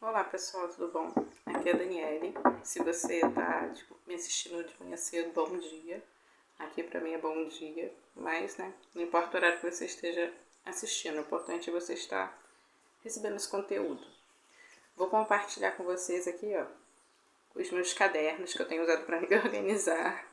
Olá pessoal, tudo bom? Aqui é a Daniele. Se você está me assistindo de manhã cedo, bom dia. Aqui pra mim é bom dia, mas não importa o horário que você esteja assistindo, o importante é você estar recebendo esse conteúdo. Vou compartilhar com vocês aqui, os meus cadernos que eu tenho usado para me organizar.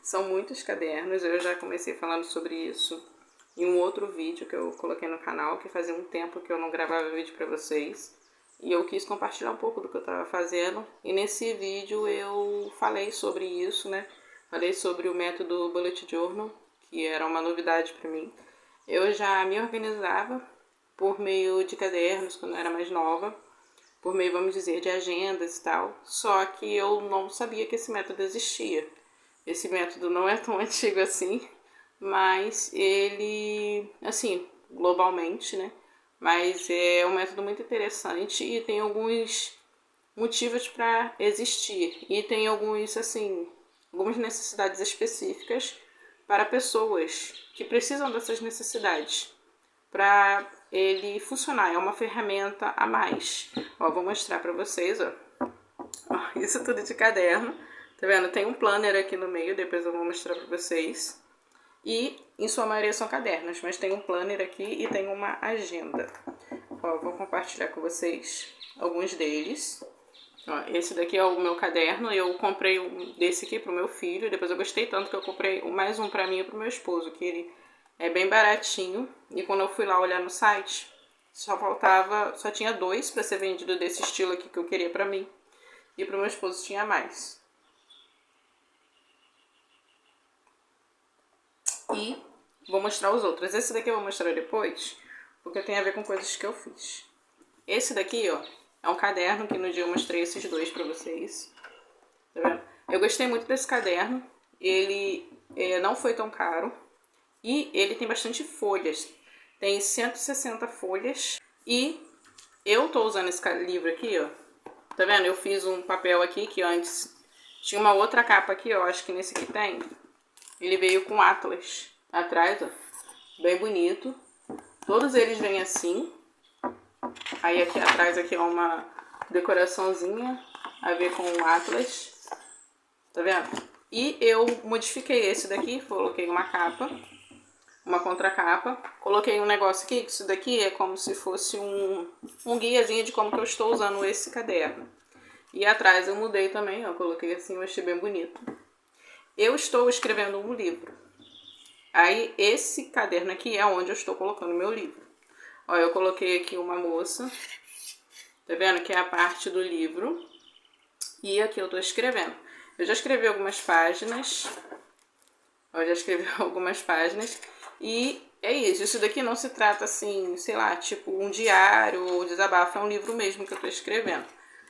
São muitos cadernos, eu já comecei falando sobre isso em um outro vídeo que eu coloquei no canal, que fazia um tempo que eu não gravava vídeo para vocês. E eu quis compartilhar um pouco do que eu estava fazendo. E nesse vídeo eu falei sobre isso, né? Falei sobre o método Bullet Journal, que era uma novidade para mim. Eu já me organizava por meio de cadernos quando eu era mais nova, por meio, vamos dizer, de agendas e tal. Só que eu não sabia que esse método existia. Esse método não é tão antigo assim, mas ele, assim, globalmente, né? Mas é um método muito interessante e tem alguns motivos para existir. E tem alguns, assim, algumas necessidades específicas para pessoas que precisam dessas necessidades para ele funcionar. É uma ferramenta a mais. Ó, vou mostrar para vocês, ó. Isso tudo de caderno. Tá vendo? Tem um planner aqui no meio, depois eu vou mostrar para vocês. E, em sua maioria, são cadernos, mas tem um planner aqui e tem uma agenda. Ó, vou compartilhar com vocês alguns deles. Ó, esse daqui é o meu caderno. Eu comprei um desse aqui pro meu filho. Depois eu gostei tanto que eu comprei mais um pra mim e pro meu esposo, que ele é bem baratinho. E quando eu fui lá olhar no site, só tinha 2 pra ser vendido desse estilo aqui que eu queria pra mim. E pro meu esposo tinha mais. E vou mostrar os outros. Esse daqui eu vou mostrar depois, porque tem a ver com coisas que eu fiz. Esse daqui, ó, é um caderno que no dia eu mostrei esses dois pra vocês. Tá vendo? Eu gostei muito desse caderno. Ele não foi tão caro. E ele tem bastante folhas. Tem 160 folhas. E eu tô usando esse livro aqui, ó. Tá vendo? Eu fiz um papel aqui que antes tinha uma outra capa aqui, ó. Acho que nesse aqui tem. Ele veio com Atlas atrás, ó. Bem bonito. Todos eles vêm assim. Aí aqui atrás aqui é uma decoraçãozinha a ver com o Atlas. Tá vendo? E eu modifiquei esse daqui, coloquei uma capa, uma contracapa. Coloquei um negócio aqui, que isso daqui é como se fosse um guiazinho de como que eu estou usando esse caderno. E atrás eu mudei também, ó, coloquei assim, eu achei bem bonito. Eu estou escrevendo um livro. Aí esse caderno aqui é onde eu estou colocando meu livro. Ó, eu coloquei aqui uma moça, tá vendo? Que é a parte do livro. E aqui eu tô escrevendo. Eu já escrevi algumas páginas. Ó, já escrevi algumas páginas. E é isso. Isso daqui não se trata assim, sei lá, tipo um diário ou desabafo. É um livro mesmo que eu tô escrevendo.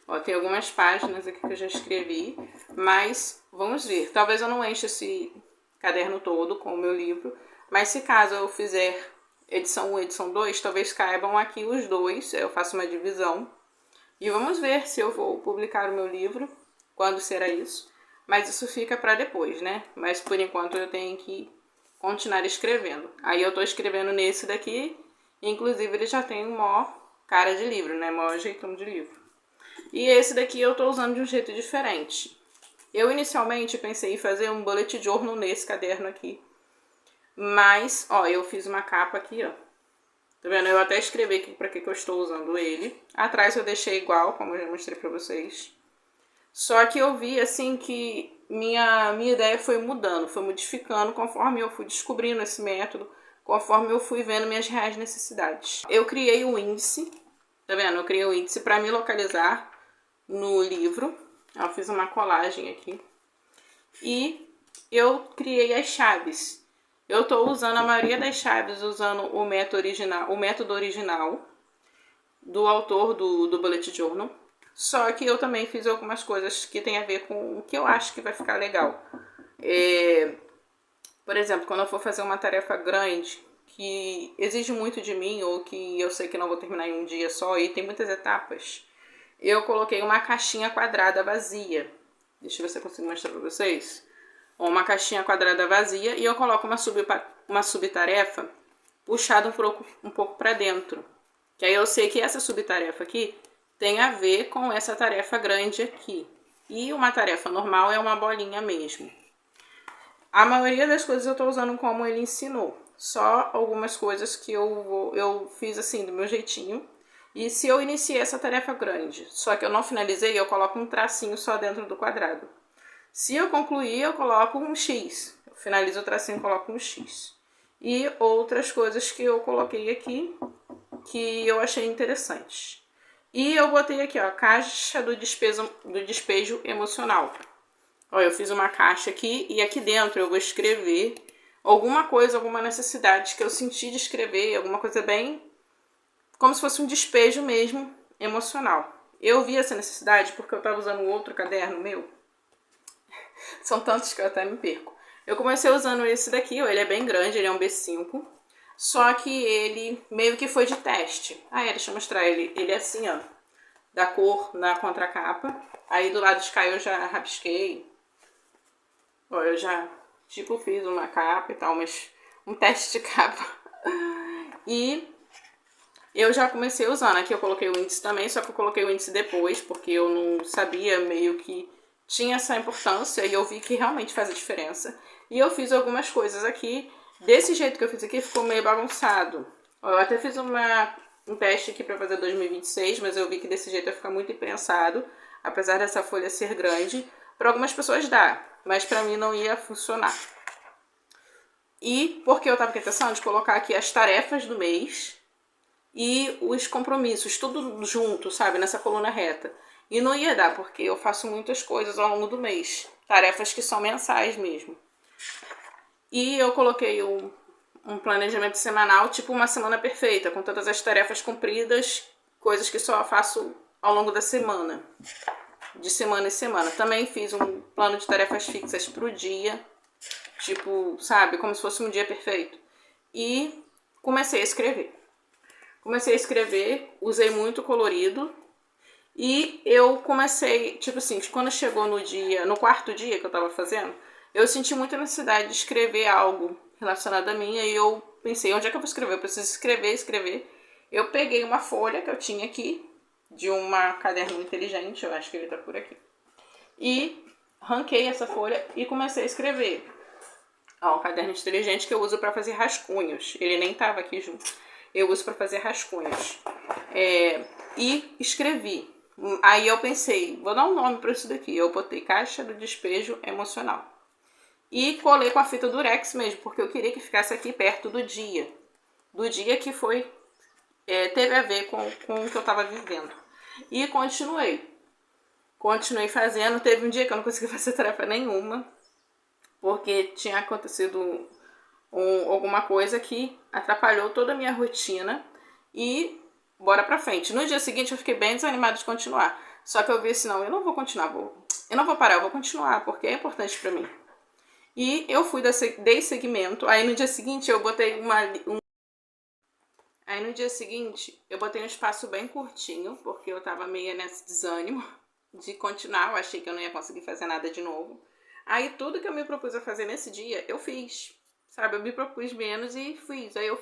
Ó, tem algumas páginas aqui que eu já escrevi. Mas vamos ver. Talvez eu não enche esse caderno todo com o meu livro. Mas se caso eu fizer edição 1 e edição 2, talvez caibam aqui os dois. Eu faço uma divisão. E vamos ver se eu vou publicar o meu livro, quando será isso. Mas isso fica para depois, né? Mas por enquanto eu tenho que continuar escrevendo. Aí eu tô escrevendo nesse daqui, inclusive ele já tem maior cara de livro, né? Maior jeitão de livro. E esse daqui eu tô usando de um jeito diferente. Eu inicialmente pensei em fazer um bullet journal nesse caderno aqui. Mas, ó, eu fiz uma capa aqui, ó. Tá vendo? Eu até escrevi aqui pra que eu estou usando ele. Atrás eu deixei igual, como eu já mostrei pra vocês. Só que eu vi, assim, que minha ideia foi mudando, foi modificando conforme eu fui descobrindo esse método, conforme eu fui vendo minhas reais necessidades. Eu criei um índice, tá vendo? Eu criei um índice pra me localizar no livro. Eu fiz uma colagem aqui. E eu criei as chaves. Eu estou usando a maioria das chaves, usando o método original do autor do Bullet Journal. Só que eu também fiz algumas coisas que tem a ver com o que eu acho que vai ficar legal. Por exemplo, quando eu for fazer uma tarefa grande, que exige muito de mim, ou que eu sei que não vou terminar em um dia só, e tem muitas etapas, eu coloquei uma caixinha quadrada vazia. Deixa eu ver se eu consigo mostrar para vocês. Uma caixinha quadrada vazia e eu coloco uma subtarefa puxada um pouco para dentro. Que aí eu sei que essa subtarefa aqui tem a ver com essa tarefa grande aqui. E uma tarefa normal é uma bolinha mesmo. A maioria das coisas eu tô usando como ele ensinou. Só algumas coisas que eu fiz assim, do meu jeitinho. E se eu iniciei essa tarefa grande, só que eu não finalizei, eu coloco um tracinho só dentro do quadrado. Se eu concluir, eu coloco um X. Eu finalizo o tracinho e coloco um X. E outras coisas que eu coloquei aqui, que eu achei interessantes. E eu botei aqui, ó, caixa do despejo emocional. Ó, eu fiz uma caixa aqui e aqui dentro eu vou escrever alguma coisa, alguma necessidade que eu senti de escrever, alguma coisa bem como se fosse um despejo mesmo emocional. Eu vi essa necessidade porque eu estava usando outro caderno meu. São tantos que eu até me perco. Eu comecei usando esse daqui, ó, ele é bem grande, ele é um B5. Só que ele meio que foi de teste. Ah, deixa eu mostrar ele. Ele é assim, ó, da cor na contracapa. Aí do lado de cá eu já rabisquei. Ó, eu já, tipo, fiz uma capa e tal, mas um teste de capa. E eu já comecei usando. Aqui eu coloquei o índice também, só que eu coloquei o índice depois, porque eu não sabia meio que tinha essa importância e eu vi que realmente faz a diferença. E eu fiz algumas coisas aqui. Desse jeito que eu fiz aqui, ficou meio bagunçado. Eu até fiz um teste aqui pra fazer 2026, mas eu vi que desse jeito vai ficar muito imprensado, apesar dessa folha ser grande. Para algumas pessoas dá, mas pra mim não ia funcionar. E porque eu tava com a intenção de colocar aqui as tarefas do mês e os compromissos, tudo junto, sabe, nessa coluna reta. E não ia dar, porque eu faço muitas coisas ao longo do mês. Tarefas que são mensais mesmo. E eu coloquei um planejamento semanal, tipo uma semana perfeita, com todas as tarefas cumpridas, coisas que só faço ao longo da semana. De semana em semana. Também fiz um plano de tarefas fixas pro dia. Tipo, sabe, como se fosse um dia perfeito. E comecei a escrever. Usei muito colorido. E eu comecei, tipo assim, quando chegou no quarto dia que eu tava fazendo, eu senti muita necessidade de escrever algo relacionado a mim. E eu pensei, onde é que eu vou escrever? Eu preciso escrever. Eu peguei uma folha que eu tinha aqui, de uma caderno inteligente, eu acho que ele tá por aqui. E ranquei essa folha e comecei a escrever. Ó, um caderno inteligente que eu uso pra fazer rascunhos. Ele nem tava aqui junto. Eu uso pra fazer rascunhos. E escrevi. Aí eu pensei, vou dar um nome pra isso daqui. Eu botei caixa do despejo emocional. E colei com a fita durex mesmo, porque eu queria que ficasse aqui perto do dia. Do dia que foi, teve a ver com o que eu tava vivendo. E continuei fazendo. Teve um dia que eu não consegui fazer tarefa nenhuma, porque tinha acontecido alguma coisa que atrapalhou toda a minha rotina. E bora pra frente. No dia seguinte eu fiquei bem desanimada de continuar. Só que eu vi assim, não, eu não vou continuar, eu não vou parar, eu vou continuar, porque é importante pra mim. E eu dei seguimento. Aí no dia seguinte eu botei Aí no dia seguinte eu botei um espaço bem curtinho, porque eu tava meio nesse desânimo de continuar. Eu achei que eu não ia conseguir fazer nada de novo. Aí tudo que eu me propus a fazer nesse dia, eu fiz. Sabe, eu me propus menos e fiz. Aí eu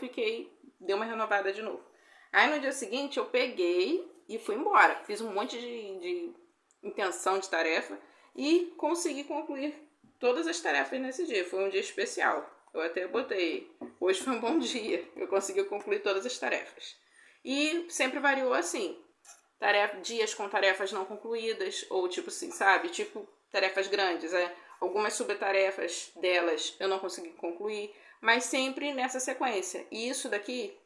dei uma renovada de novo. Aí no dia seguinte eu peguei e fui embora. Fiz um monte de intenção de tarefa e consegui concluir todas as tarefas nesse dia. Foi um dia especial. Eu até botei, hoje foi um bom dia. Eu consegui concluir todas as tarefas. E sempre variou assim. Dias com tarefas não concluídas, ou tipo assim, sabe? Tipo tarefas grandes. Algumas subtarefas delas eu não consegui concluir, mas sempre nessa sequência. E isso daqui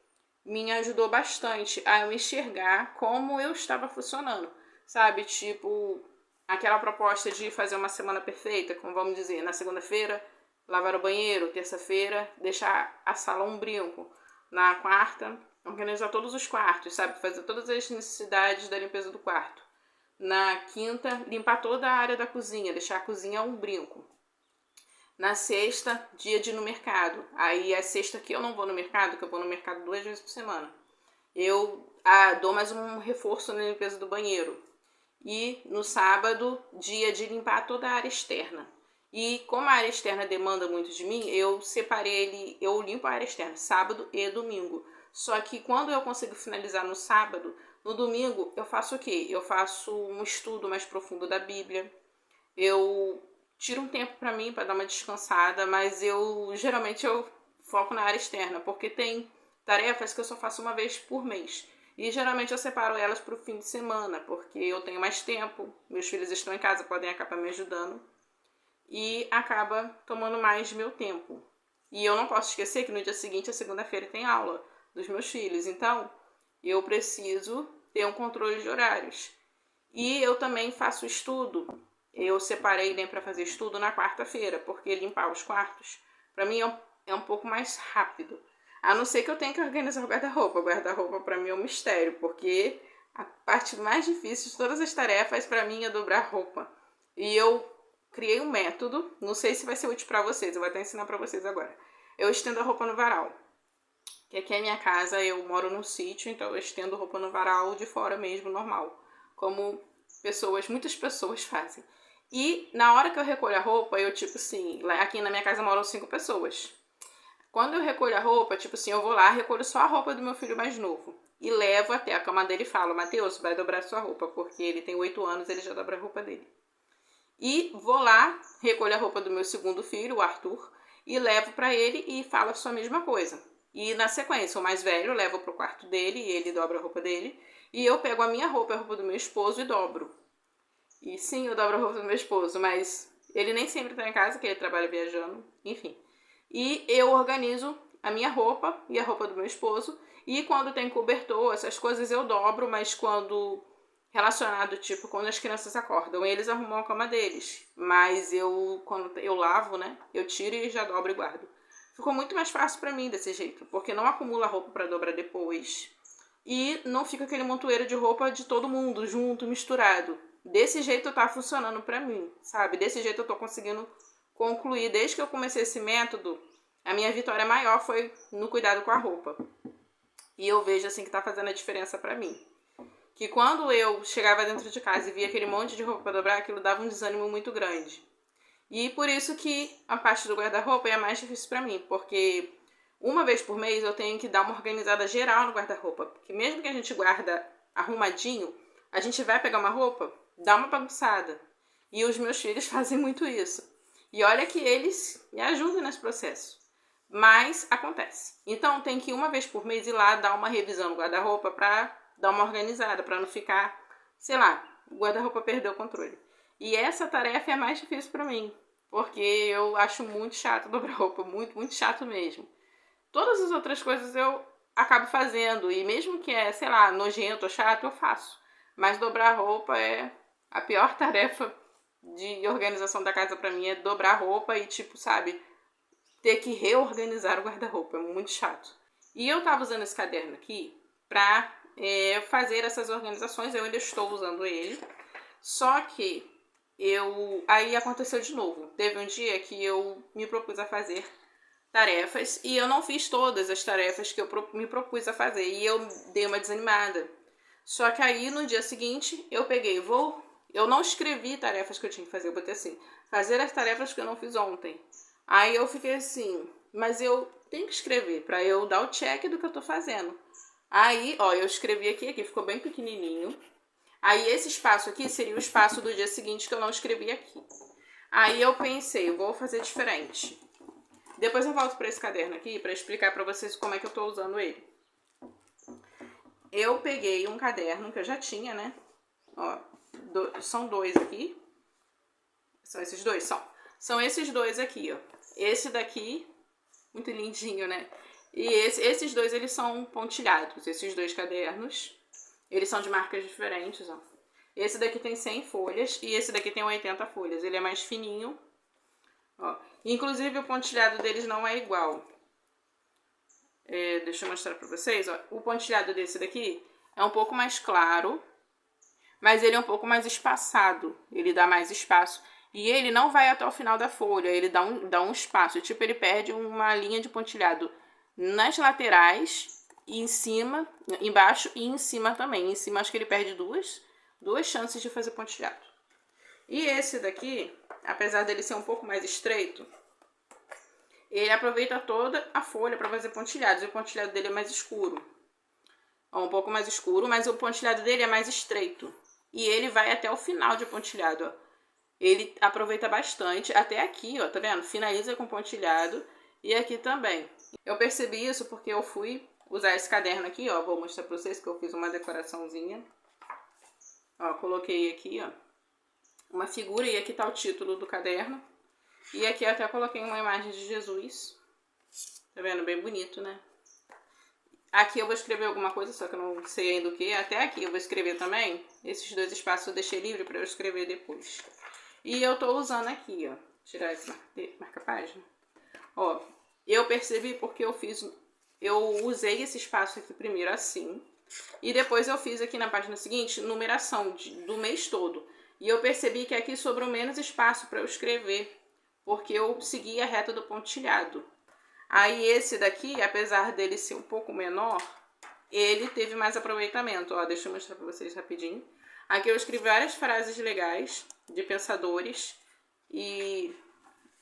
me ajudou bastante a eu enxergar como eu estava funcionando, sabe? Tipo, aquela proposta de fazer uma semana perfeita, como vamos dizer, na segunda-feira, lavar o banheiro, terça-feira, deixar a sala um brinco, na quarta, organizar todos os quartos, sabe? Fazer todas as necessidades da limpeza do quarto. Na quinta, limpar toda a área da cozinha, deixar a cozinha um brinco. Na sexta, dia de ir no mercado. Aí a sexta que eu não vou no mercado, que eu vou no mercado 2 vezes por semana. Eu dou mais um reforço na limpeza do banheiro. E no sábado, dia de limpar toda a área externa. E como a área externa demanda muito de mim, eu limpo a área externa, sábado e domingo. Só que quando eu consigo finalizar no sábado, No domingo eu faço o quê? Eu faço um estudo mais profundo da Bíblia. Eu tiro um tempo para mim para dar uma descansada, mas geralmente eu foco na área externa, porque tem tarefas que eu só faço uma vez por mês. E geralmente eu separo elas para o fim de semana, porque eu tenho mais tempo, meus filhos estão em casa, podem acabar me ajudando e acaba tomando mais meu tempo. E eu não posso esquecer que no dia seguinte, a segunda-feira, tem aula dos meus filhos, então eu preciso ter um controle de horários. E eu também faço estudo. Eu separei para fazer estudo na quarta-feira, porque limpar os quartos, para mim, é um pouco mais rápido. A não ser que eu tenha que organizar o guarda-roupa. O guarda-roupa, para mim, é um mistério, porque a parte mais difícil de todas as tarefas, para mim, é dobrar roupa. E eu criei um método, não sei se vai ser útil para vocês, eu vou até ensinar para vocês agora. Eu estendo a roupa no varal. Que aqui é minha casa, eu moro num sítio, então eu estendo roupa no varal de fora mesmo, normal. Como muitas pessoas fazem. E na hora que eu recolho a roupa, eu tipo assim, aqui na minha casa moram 5 pessoas. Quando eu recolho a roupa, tipo assim, eu vou lá, recolho só a roupa do meu filho mais novo. E levo até a cama dele e falo, Matheus, vai dobrar sua roupa, porque ele tem 8 anos, ele já dobra a roupa dele. E vou lá, recolho a roupa do meu segundo filho, o Arthur, e levo para ele e falo a sua mesma coisa. E na sequência, o mais velho levo pro quarto dele e ele dobra a roupa dele. E eu pego a minha roupa, a roupa do meu esposo e dobro. E sim, eu dobro a roupa do meu esposo, mas ele nem sempre tá em casa, porque ele trabalha viajando, enfim. E eu organizo a minha roupa e a roupa do meu esposo. E quando tem cobertor, essas coisas eu dobro, mas quando relacionado, tipo, quando as crianças acordam, eles arrumam a cama deles. Mas quando eu lavo, né, eu tiro e já dobro e guardo. Ficou muito mais fácil pra mim desse jeito, porque não acumula roupa pra dobrar depois. E não fica aquele montoeiro de roupa de todo mundo junto, misturado. Desse jeito tá funcionando pra mim, sabe? Desse jeito eu tô conseguindo concluir. Desde que eu comecei esse método, a minha vitória maior foi no cuidado com a roupa. E eu vejo assim que tá fazendo a diferença pra mim. Que quando eu chegava dentro de casa e via aquele monte de roupa pra dobrar, aquilo dava um desânimo muito grande. E por isso que a parte do guarda-roupa é a mais difícil pra mim, porque uma vez por mês eu tenho que dar uma organizada geral no guarda-roupa. Porque mesmo que a gente guarda arrumadinho, a gente vai pegar uma roupa, dá uma bagunçada. E os meus filhos fazem muito isso. E olha que eles me ajudam nesse processo. Mas acontece. Então tem que uma vez por mês ir lá dar uma revisão no guarda-roupa pra dar uma organizada, pra não ficar, sei lá, o guarda-roupa perdeu o controle. E essa tarefa é a mais difícil pra mim, porque eu acho muito chato dobrar roupa, muito, muito chato mesmo. Todas as outras coisas eu acabo fazendo, e mesmo que é, sei lá, nojento ou chato, eu faço. Mas dobrar roupa é a pior tarefa de organização da casa pra mim, é dobrar roupa e, tipo, sabe, ter que reorganizar o guarda-roupa, é muito chato. E eu tava usando esse caderno aqui pra fazer essas organizações, eu ainda estou usando ele, só que aí aconteceu de novo. Teve um dia que eu me propus a fazer tarefas e eu não fiz todas as tarefas que eu me propus a fazer e eu dei uma desanimada. Só que aí no dia seguinte eu peguei, eu não escrevi tarefas que eu tinha que fazer, eu botei assim, fazer as tarefas que eu não fiz ontem. Aí eu fiquei assim, mas eu tenho que escrever pra eu dar o check do que eu tô fazendo. Aí, ó, eu escrevi aqui ficou bem pequenininho. Aí esse espaço aqui seria o espaço do dia seguinte que eu não escrevi aqui. Aí eu pensei, eu vou fazer diferente. Depois eu volto para esse caderno aqui para explicar para vocês como é que eu tô usando ele. Eu peguei um caderno que eu já tinha, né? Ó, são dois aqui. São esses dois? São esses dois aqui, ó. Esse daqui, muito lindinho, né? E esses dois, eles são pontilhados. Esses dois cadernos, eles são de marcas diferentes, ó. Esse daqui tem 100 folhas e esse daqui tem 80 folhas. Ele é mais fininho, ó. Inclusive, o pontilhado deles não é igual. Deixa eu mostrar pra vocês, ó. O pontilhado desse daqui é um pouco mais claro, mas ele é um pouco mais espaçado. Ele dá mais espaço. E ele não vai até o final da folha, ele dá um espaço. Tipo, ele perde uma linha de pontilhado nas laterais, e em cima, embaixo e em cima também. Em cima acho que ele perde duas chances de fazer pontilhado. E esse daqui, apesar dele ser um pouco mais estreito, ele aproveita toda a folha para fazer pontilhados. E o pontilhado dele é mais escuro. Ó, um pouco mais escuro, mas o pontilhado dele é mais estreito. E ele vai até o final de pontilhado, ó. Ele aproveita bastante, até aqui, ó, tá vendo? Finaliza com pontilhado e aqui também. Eu percebi isso porque eu fui usar esse caderno aqui, ó, vou mostrar pra vocês que eu fiz uma decoraçãozinha. Ó, coloquei aqui, ó, uma figura e aqui tá o título do caderno. E aqui eu até coloquei uma imagem de Jesus. Tá vendo? Bem bonito, né? Aqui eu vou escrever alguma coisa, só que eu não sei ainda o que. Até aqui eu vou escrever também. Esses dois espaços eu deixei livre para eu escrever depois. E eu tô usando aqui, ó. Tirar esse marca-página. Ó, eu percebi porque eu usei esse espaço aqui primeiro assim. E depois eu fiz aqui na página seguinte, numeração do mês todo. E eu percebi que aqui sobrou menos espaço para eu escrever. Porque eu segui a reta do pontilhado. Aí esse daqui, apesar dele ser um pouco menor, ele teve mais aproveitamento. Ó, deixa eu mostrar pra vocês rapidinho. Aqui eu escrevi várias frases legais de pensadores e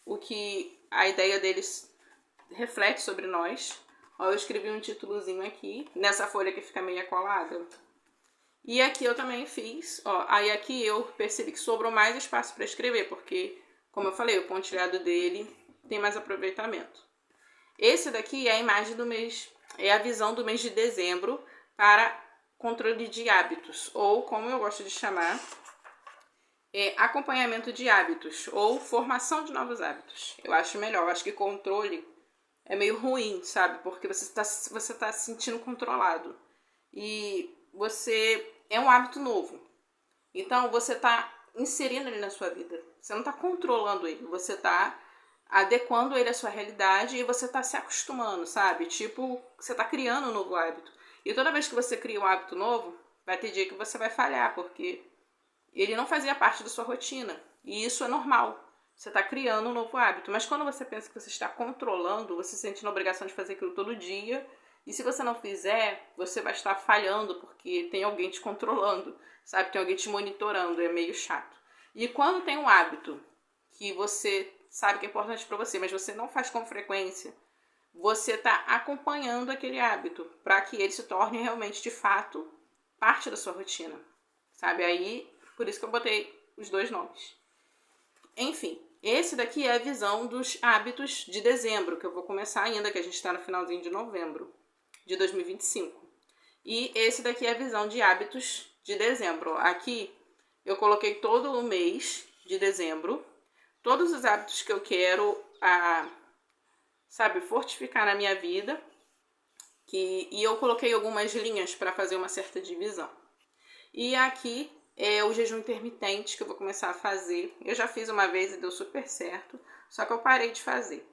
o que a ideia deles reflete sobre nós. Ó, eu escrevi um títulozinho aqui, nessa folha que fica meio colada. E aqui eu também fiz, ó, aí aqui eu percebi que sobrou mais espaço para escrever, porque, como eu falei, o pontilhado dele tem mais aproveitamento. Esse daqui é a imagem do mês, é a visão do mês de dezembro para controle de hábitos, ou como eu gosto de chamar, acompanhamento de hábitos, ou formação de novos hábitos. Eu acho melhor, eu acho que controle é meio ruim, sabe? Porque você tá se sentindo controlado. E você é um hábito novo. Então você tá inserindo ele na sua vida. Você não tá controlando ele, você tá adequando ele à sua realidade e você tá se acostumando, sabe? Tipo, você tá criando um novo hábito. E toda vez que você cria um hábito novo, vai ter dia que você vai falhar, porque ele não fazia parte da sua rotina. E isso é normal. Você tá criando um novo hábito. Mas quando você pensa que você está controlando, você se sente na obrigação de fazer aquilo todo dia. E se você não fizer, você vai estar falhando, porque tem alguém te controlando, sabe? Tem alguém te monitorando, é meio chato. E quando tem um hábito que você sabe que é importante para você, mas você não faz com frequência, você está acompanhando aquele hábito para que ele se torne realmente, de fato, parte da sua rotina, sabe? Aí, por isso que eu botei os dois nomes. Enfim, esse daqui é a visão dos hábitos de dezembro, que eu vou começar ainda, que a gente está no finalzinho de novembro de 2025. E esse daqui é a visão de hábitos de dezembro. Aqui eu coloquei todo o mês de dezembro, todos os hábitos que eu quero, sabe, fortificar na minha vida. E eu coloquei algumas linhas para fazer uma certa divisão. E aqui é o jejum intermitente que eu vou começar a fazer. Eu já fiz uma vez e deu super certo, só que eu parei de fazer.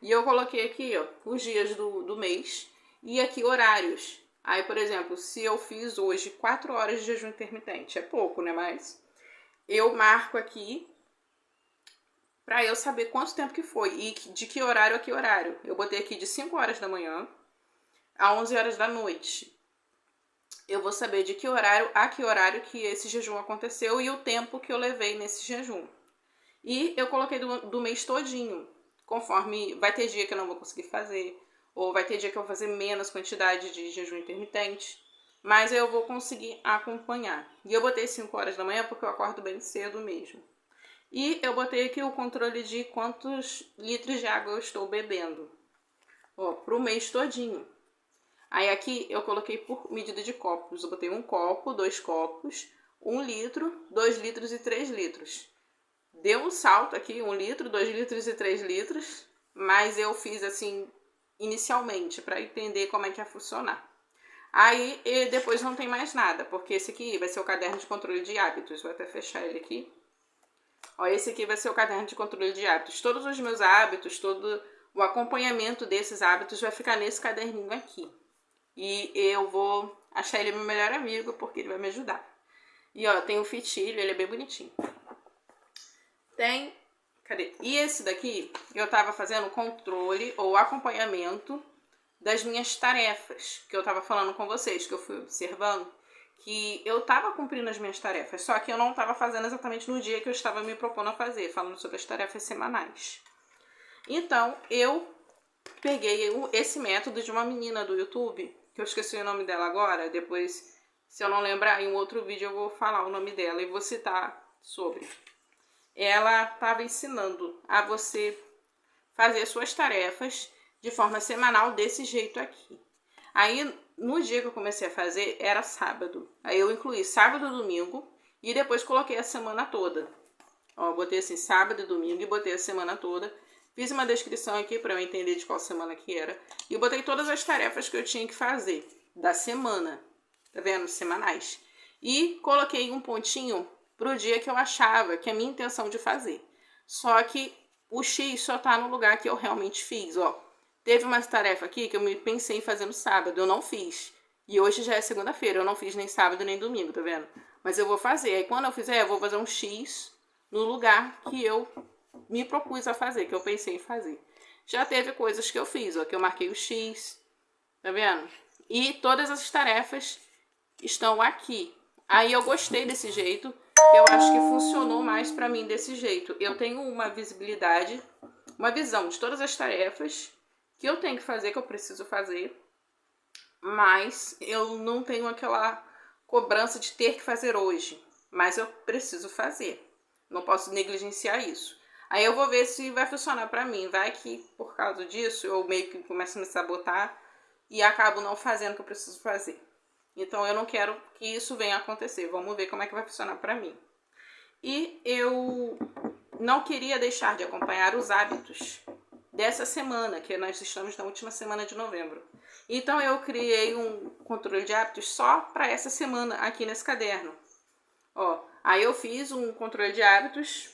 E eu coloquei aqui, ó, os dias do mês e aqui horários. Aí, por exemplo, se eu fiz hoje 4 horas de jejum intermitente, é pouco, né? Mas eu marco aqui para eu saber quanto tempo que foi e de que horário a que horário. Eu botei aqui de 5 horas da manhã a 11 horas da noite. Eu vou saber de que horário a que horário que esse jejum aconteceu e o tempo que eu levei nesse jejum. E eu coloquei do mês todinho, conforme vai ter dia que eu não vou conseguir fazer, ou vai ter dia que eu vou fazer menos quantidade de jejum intermitente, mas eu vou conseguir acompanhar. E eu botei 5 horas da manhã porque eu acordo bem cedo mesmo. E eu botei aqui o controle de quantos litros de água eu estou bebendo, ó, pro mês todinho. Aí aqui eu coloquei por medida de copos. Eu botei 1 copo, 2 copos, 1 litro, 2 litros e 3 litros. Deu um salto aqui, 1 litro, 2 litros e 3 litros, mas eu fiz assim inicialmente para entender como é que ia funcionar. Aí depois não tem mais nada, porque esse aqui vai ser o caderno de controle de hábitos. Vou até fechar ele aqui. Ó, esse aqui vai ser o caderno de controle de hábitos. Todos os meus hábitos, todo o acompanhamento desses hábitos vai ficar nesse caderninho aqui. E eu vou achar ele meu melhor amigo, porque ele vai me ajudar. E ó, tem o fitilho, ele é bem bonitinho. Cadê? E esse daqui, eu tava fazendo controle ou acompanhamento das minhas tarefas, que eu tava falando com vocês, que eu fui observando, que eu tava cumprindo as minhas tarefas, só que eu não tava fazendo exatamente no dia que eu estava me propondo a fazer, falando sobre as tarefas semanais. Então, eu peguei esse método de uma menina do YouTube, que eu esqueci o nome dela agora, depois, se eu não lembrar, em um outro vídeo eu vou falar o nome dela e vou citar sobre. Ela estava ensinando a você fazer suas tarefas de forma semanal desse jeito aqui. Aí, no dia que eu comecei a fazer, era sábado. Aí eu incluí sábado e domingo e depois coloquei a semana toda. Ó, botei assim, sábado e domingo e botei a semana toda. Fiz uma descrição aqui para eu entender de qual semana que era. E eu botei todas as tarefas que eu tinha que fazer da semana. Tá vendo? Semanais. E coloquei um pontinho pro dia que eu achava que é a minha intenção de fazer. Só que o X só tá no lugar que eu realmente fiz, ó. Teve uma tarefa aqui que eu me pensei em fazer no sábado, eu não fiz. E hoje já é segunda-feira, eu não fiz nem sábado nem domingo, tá vendo? Mas eu vou fazer. Aí quando eu fizer, eu vou fazer um X no lugar que eu me propus a fazer, que eu pensei em fazer. Já teve coisas que eu fiz, ó, que eu marquei o X, tá vendo? E todas as tarefas estão aqui. Aí eu gostei desse jeito, eu acho que funcionou mais pra mim desse jeito. Eu tenho uma visibilidade, uma visão de todas as tarefas que eu tenho que fazer, que eu preciso fazer, mas eu não tenho aquela cobrança de ter que fazer hoje, mas eu preciso fazer. Não posso negligenciar isso. Aí eu vou ver se vai funcionar pra mim. Vai que por causa disso eu meio que começo a me sabotar e acabo não fazendo o que eu preciso fazer. Então eu não quero que isso venha a acontecer. Vamos ver como é que vai funcionar pra mim. E eu não queria deixar de acompanhar os hábitos dessa semana, que nós estamos na última semana de novembro. Então eu criei um controle de hábitos só para essa semana aqui nesse caderno. Ó, aí eu fiz um controle de hábitos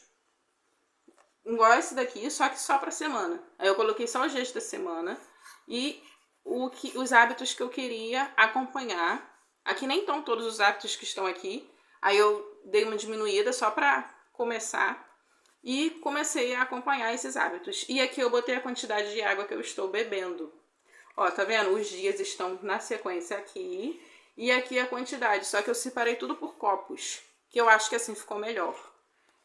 igual esse daqui, só que só para semana. Aí eu coloquei só os dias da semana e os hábitos que eu queria acompanhar. Aqui nem estão todos os hábitos que estão aqui. Aí eu dei uma diminuída só para começar e comecei a acompanhar esses hábitos. E aqui eu botei a quantidade de água que eu estou bebendo. Ó, tá vendo? Os dias estão na sequência aqui e aqui a quantidade. Só que eu separei tudo por copos, que eu acho que assim ficou melhor.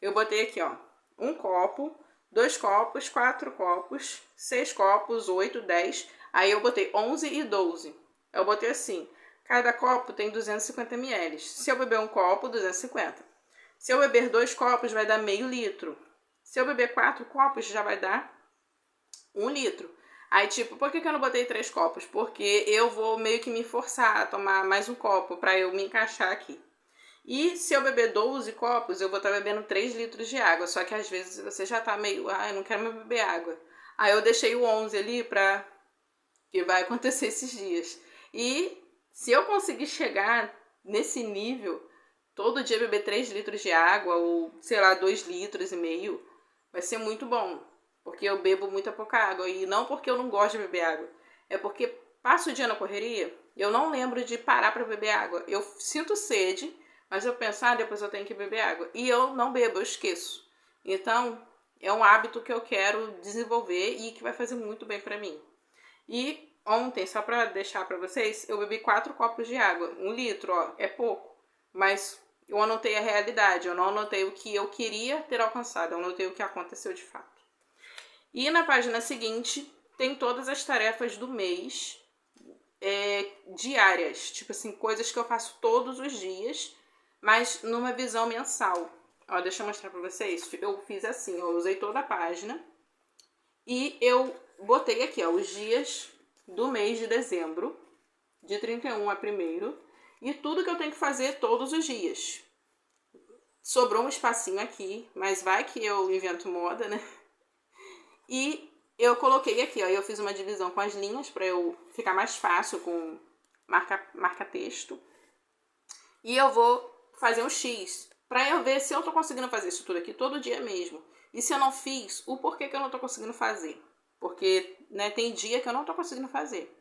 Eu botei aqui, ó, 1 copo, 2 copos, 4 copos, 6 copos, 8, 10. Aí eu botei 11 e 12. Eu botei assim, cada copo tem 250 ml. Se eu beber um copo, 250. Se eu beber 2 copos, vai dar meio litro. Se eu beber 4 copos, já vai dar 1 litro. Aí, tipo, por que eu não botei 3 copos? Porque eu vou meio que me forçar a tomar mais um copo para eu me encaixar aqui. E se eu beber 12 copos, eu vou estar bebendo 3 litros de água. Só que às vezes você já tá meio, eu não quero mais beber água. Aí eu deixei o 11 ali pra que vai acontecer esses dias. E se eu conseguir chegar nesse nível, todo dia beber 3 litros de água, ou sei lá, 2 litros e meio, vai ser muito bom. Porque eu bebo muita pouca água. E não porque eu não gosto de beber água. É porque passo o dia na correria, eu não lembro de parar para beber água. Eu sinto sede, mas eu penso, depois eu tenho que beber água. E eu não bebo, eu esqueço. Então, é um hábito que eu quero desenvolver e que vai fazer muito bem para mim. E ontem, só para deixar para vocês, eu bebi 4 copos de água. 1 litro, ó, é pouco. Mas eu anotei a realidade, eu não anotei o que eu queria ter alcançado, eu anotei o que aconteceu de fato. E na página seguinte, tem todas as tarefas do mês, diárias. Tipo assim, coisas que eu faço todos os dias, mas numa visão mensal. Ó, deixa eu mostrar pra vocês. Eu fiz assim, eu usei toda a página e eu botei aqui, ó, os dias do mês de dezembro, de 31 a 1º, e tudo que eu tenho que fazer todos os dias. Sobrou um espacinho aqui, mas vai que eu invento moda, né? E eu coloquei aqui, ó, eu fiz uma divisão com as linhas para eu ficar mais fácil com marca-texto. E eu vou fazer um X para eu ver se eu tô conseguindo fazer isso tudo aqui todo dia mesmo. E se eu não fiz, o porquê que eu não tô conseguindo fazer. Porque, né, tem dia que eu não tô conseguindo fazer.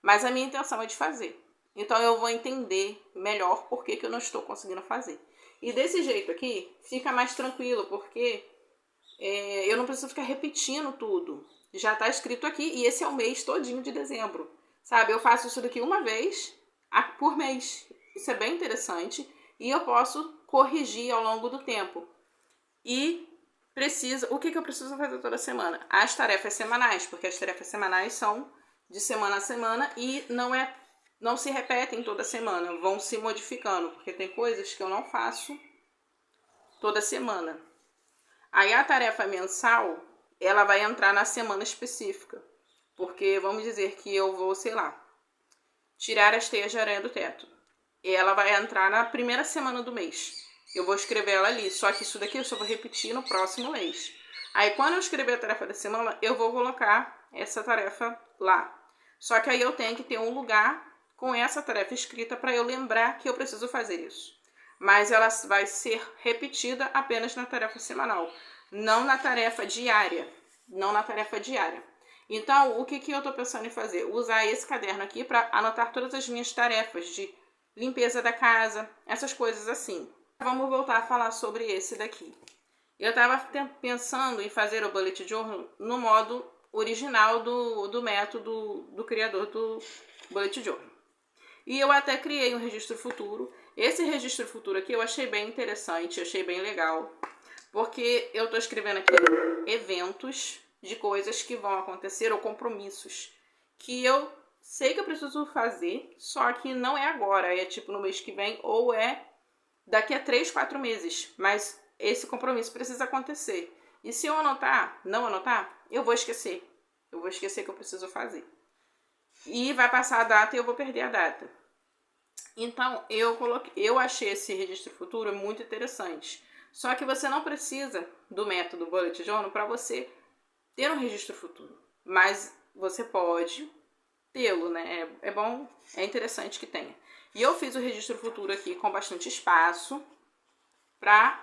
Mas a minha intenção é de fazer. Então eu vou entender melhor por que eu não estou conseguindo fazer. E desse jeito aqui, fica mais tranquilo, porque eu não preciso ficar repetindo tudo. Já tá escrito aqui e esse é o mês todinho de dezembro. Sabe, eu faço isso daqui uma vez por mês. Isso é bem interessante e eu posso corrigir ao longo do tempo. E o que eu preciso fazer toda semana? As tarefas semanais, porque as tarefas semanais são de semana a semana e não é não se repetem toda semana, vão se modificando, porque tem coisas que eu não faço toda semana. Aí a tarefa mensal, ela vai entrar na semana específica, porque vamos dizer que eu vou, sei lá, tirar as teias de aranha do teto. E ela vai entrar na primeira semana do mês. Eu vou escrever ela ali, só que isso daqui eu só vou repetir no próximo mês. Aí quando eu escrever a tarefa da semana, eu vou colocar essa tarefa lá. Só que aí eu tenho que ter um lugar com essa tarefa escrita para eu lembrar que eu preciso fazer isso. Mas ela vai ser repetida apenas na tarefa semanal, não na tarefa diária. Não na tarefa diária. Então, o que eu estou pensando em fazer? Usar esse caderno aqui para anotar todas as minhas tarefas de limpeza da casa, essas coisas assim. Vamos voltar a falar sobre esse daqui. Eu estava pensando em fazer o Bullet Journal no modo original do método do criador do Bullet Journal. E eu até criei um registro futuro. Esse registro futuro aqui eu achei bem interessante, achei bem legal. Porque eu estou escrevendo aqui eventos de coisas que vão acontecer ou compromissos que eu sei que eu preciso fazer, só que não é agora, é tipo no mês que vem ou é daqui a 3, 4 meses. Mas esse compromisso precisa acontecer. E se eu não anotar, eu vou esquecer. Eu vou esquecer que eu preciso fazer. E vai passar a data e eu vou perder a data. Então, eu achei esse registro futuro muito interessante. Só que você não precisa do método Bullet Journal para você ter um registro futuro. Mas você pode tê-lo, né? É bom, é interessante que tenha. E eu fiz o registro futuro aqui com bastante espaço para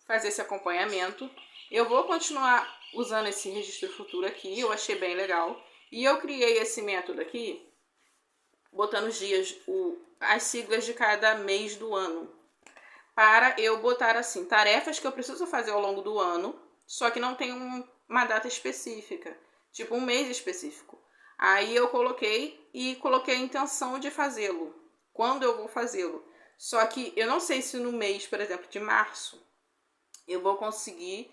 fazer esse acompanhamento. Eu vou continuar usando esse registro futuro aqui, eu achei bem legal. E eu criei esse método aqui, botando os dias, as siglas de cada mês do ano. Para eu botar assim, tarefas que eu preciso fazer ao longo do ano, só que não tem uma data específica, tipo um mês específico. Aí eu coloquei a intenção de fazê-lo, quando eu vou fazê-lo. Só que eu não sei se no mês, por exemplo, de março, eu vou conseguir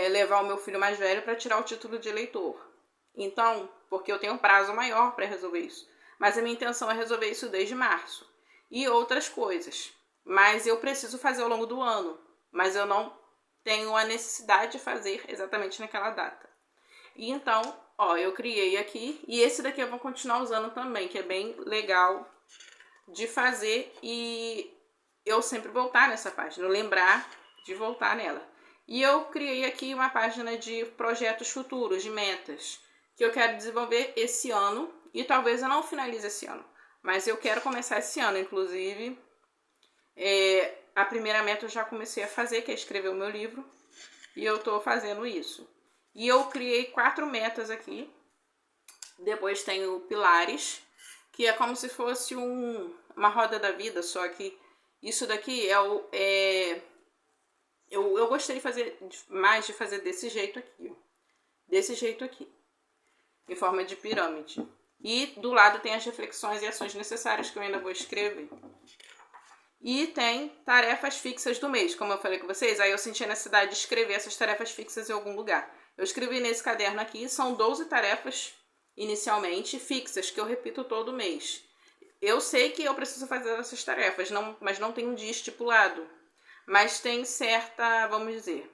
levar o meu filho mais velho para tirar o título de eleitor. Então, porque eu tenho um prazo maior para resolver isso. Mas a minha intenção é resolver isso desde março. E outras coisas. Mas eu preciso fazer ao longo do ano. Mas eu não tenho a necessidade de fazer exatamente naquela data. E então, ó, eu criei aqui. E esse daqui eu vou continuar usando também, que é bem legal de fazer. E eu sempre voltar nessa página, lembrar de voltar nela. E eu criei aqui uma página de projetos futuros, de metas, que eu quero desenvolver esse ano. E talvez eu não finalize esse ano. Mas eu quero começar esse ano, inclusive. A primeira meta eu já comecei a fazer, que é escrever o meu livro. E eu tô fazendo isso. E eu criei 4 metas aqui. Depois tem o pilares, que é como se fosse uma roda da vida, só que isso daqui eu gostei de fazer mais de fazer desse jeito aqui, ó. Desse jeito aqui, em forma de pirâmide. E do lado tem as reflexões e ações necessárias que eu ainda vou escrever. E tem tarefas fixas do mês, como eu falei com vocês. Aí eu senti a necessidade de escrever essas tarefas fixas em algum lugar. Eu escrevi nesse caderno aqui, são 12 tarefas inicialmente fixas, que eu repito todo mês. Eu sei que eu preciso fazer essas tarefas, mas não tem um dia estipulado. Mas tem certa, vamos dizer,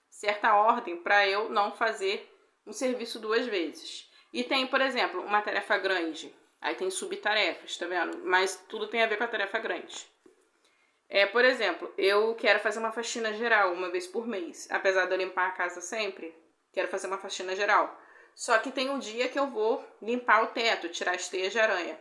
certa ordem para eu não fazer um serviço 2 vezes. E tem, por exemplo, uma tarefa grande. Aí tem subtarefas, tá vendo? Mas tudo tem a ver com a tarefa grande. Por exemplo, eu quero fazer uma faxina geral uma vez por mês. Apesar de eu limpar a casa sempre, quero fazer uma faxina geral. Só que tem um dia que eu vou limpar o teto, tirar as teias de aranha.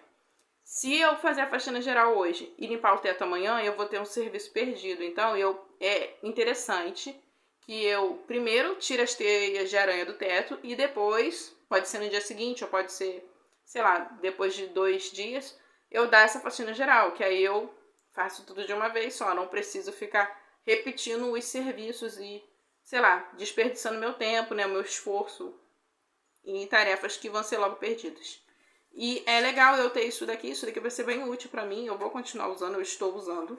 Se eu fazer a faxina geral hoje e limpar o teto amanhã, eu vou ter um serviço perdido. Então, é interessante que eu primeiro tire as teias de aranha do teto e depois, pode ser no dia seguinte ou pode ser, sei lá, depois de 2 dias, eu dar essa faxina geral, que aí eu faço tudo de uma vez só, não preciso ficar repetindo os serviços e, sei lá, desperdiçando meu tempo, né, meu esforço em tarefas que vão ser logo perdidas. E é legal eu ter isso daqui vai ser bem útil para mim, eu vou continuar usando, eu estou usando.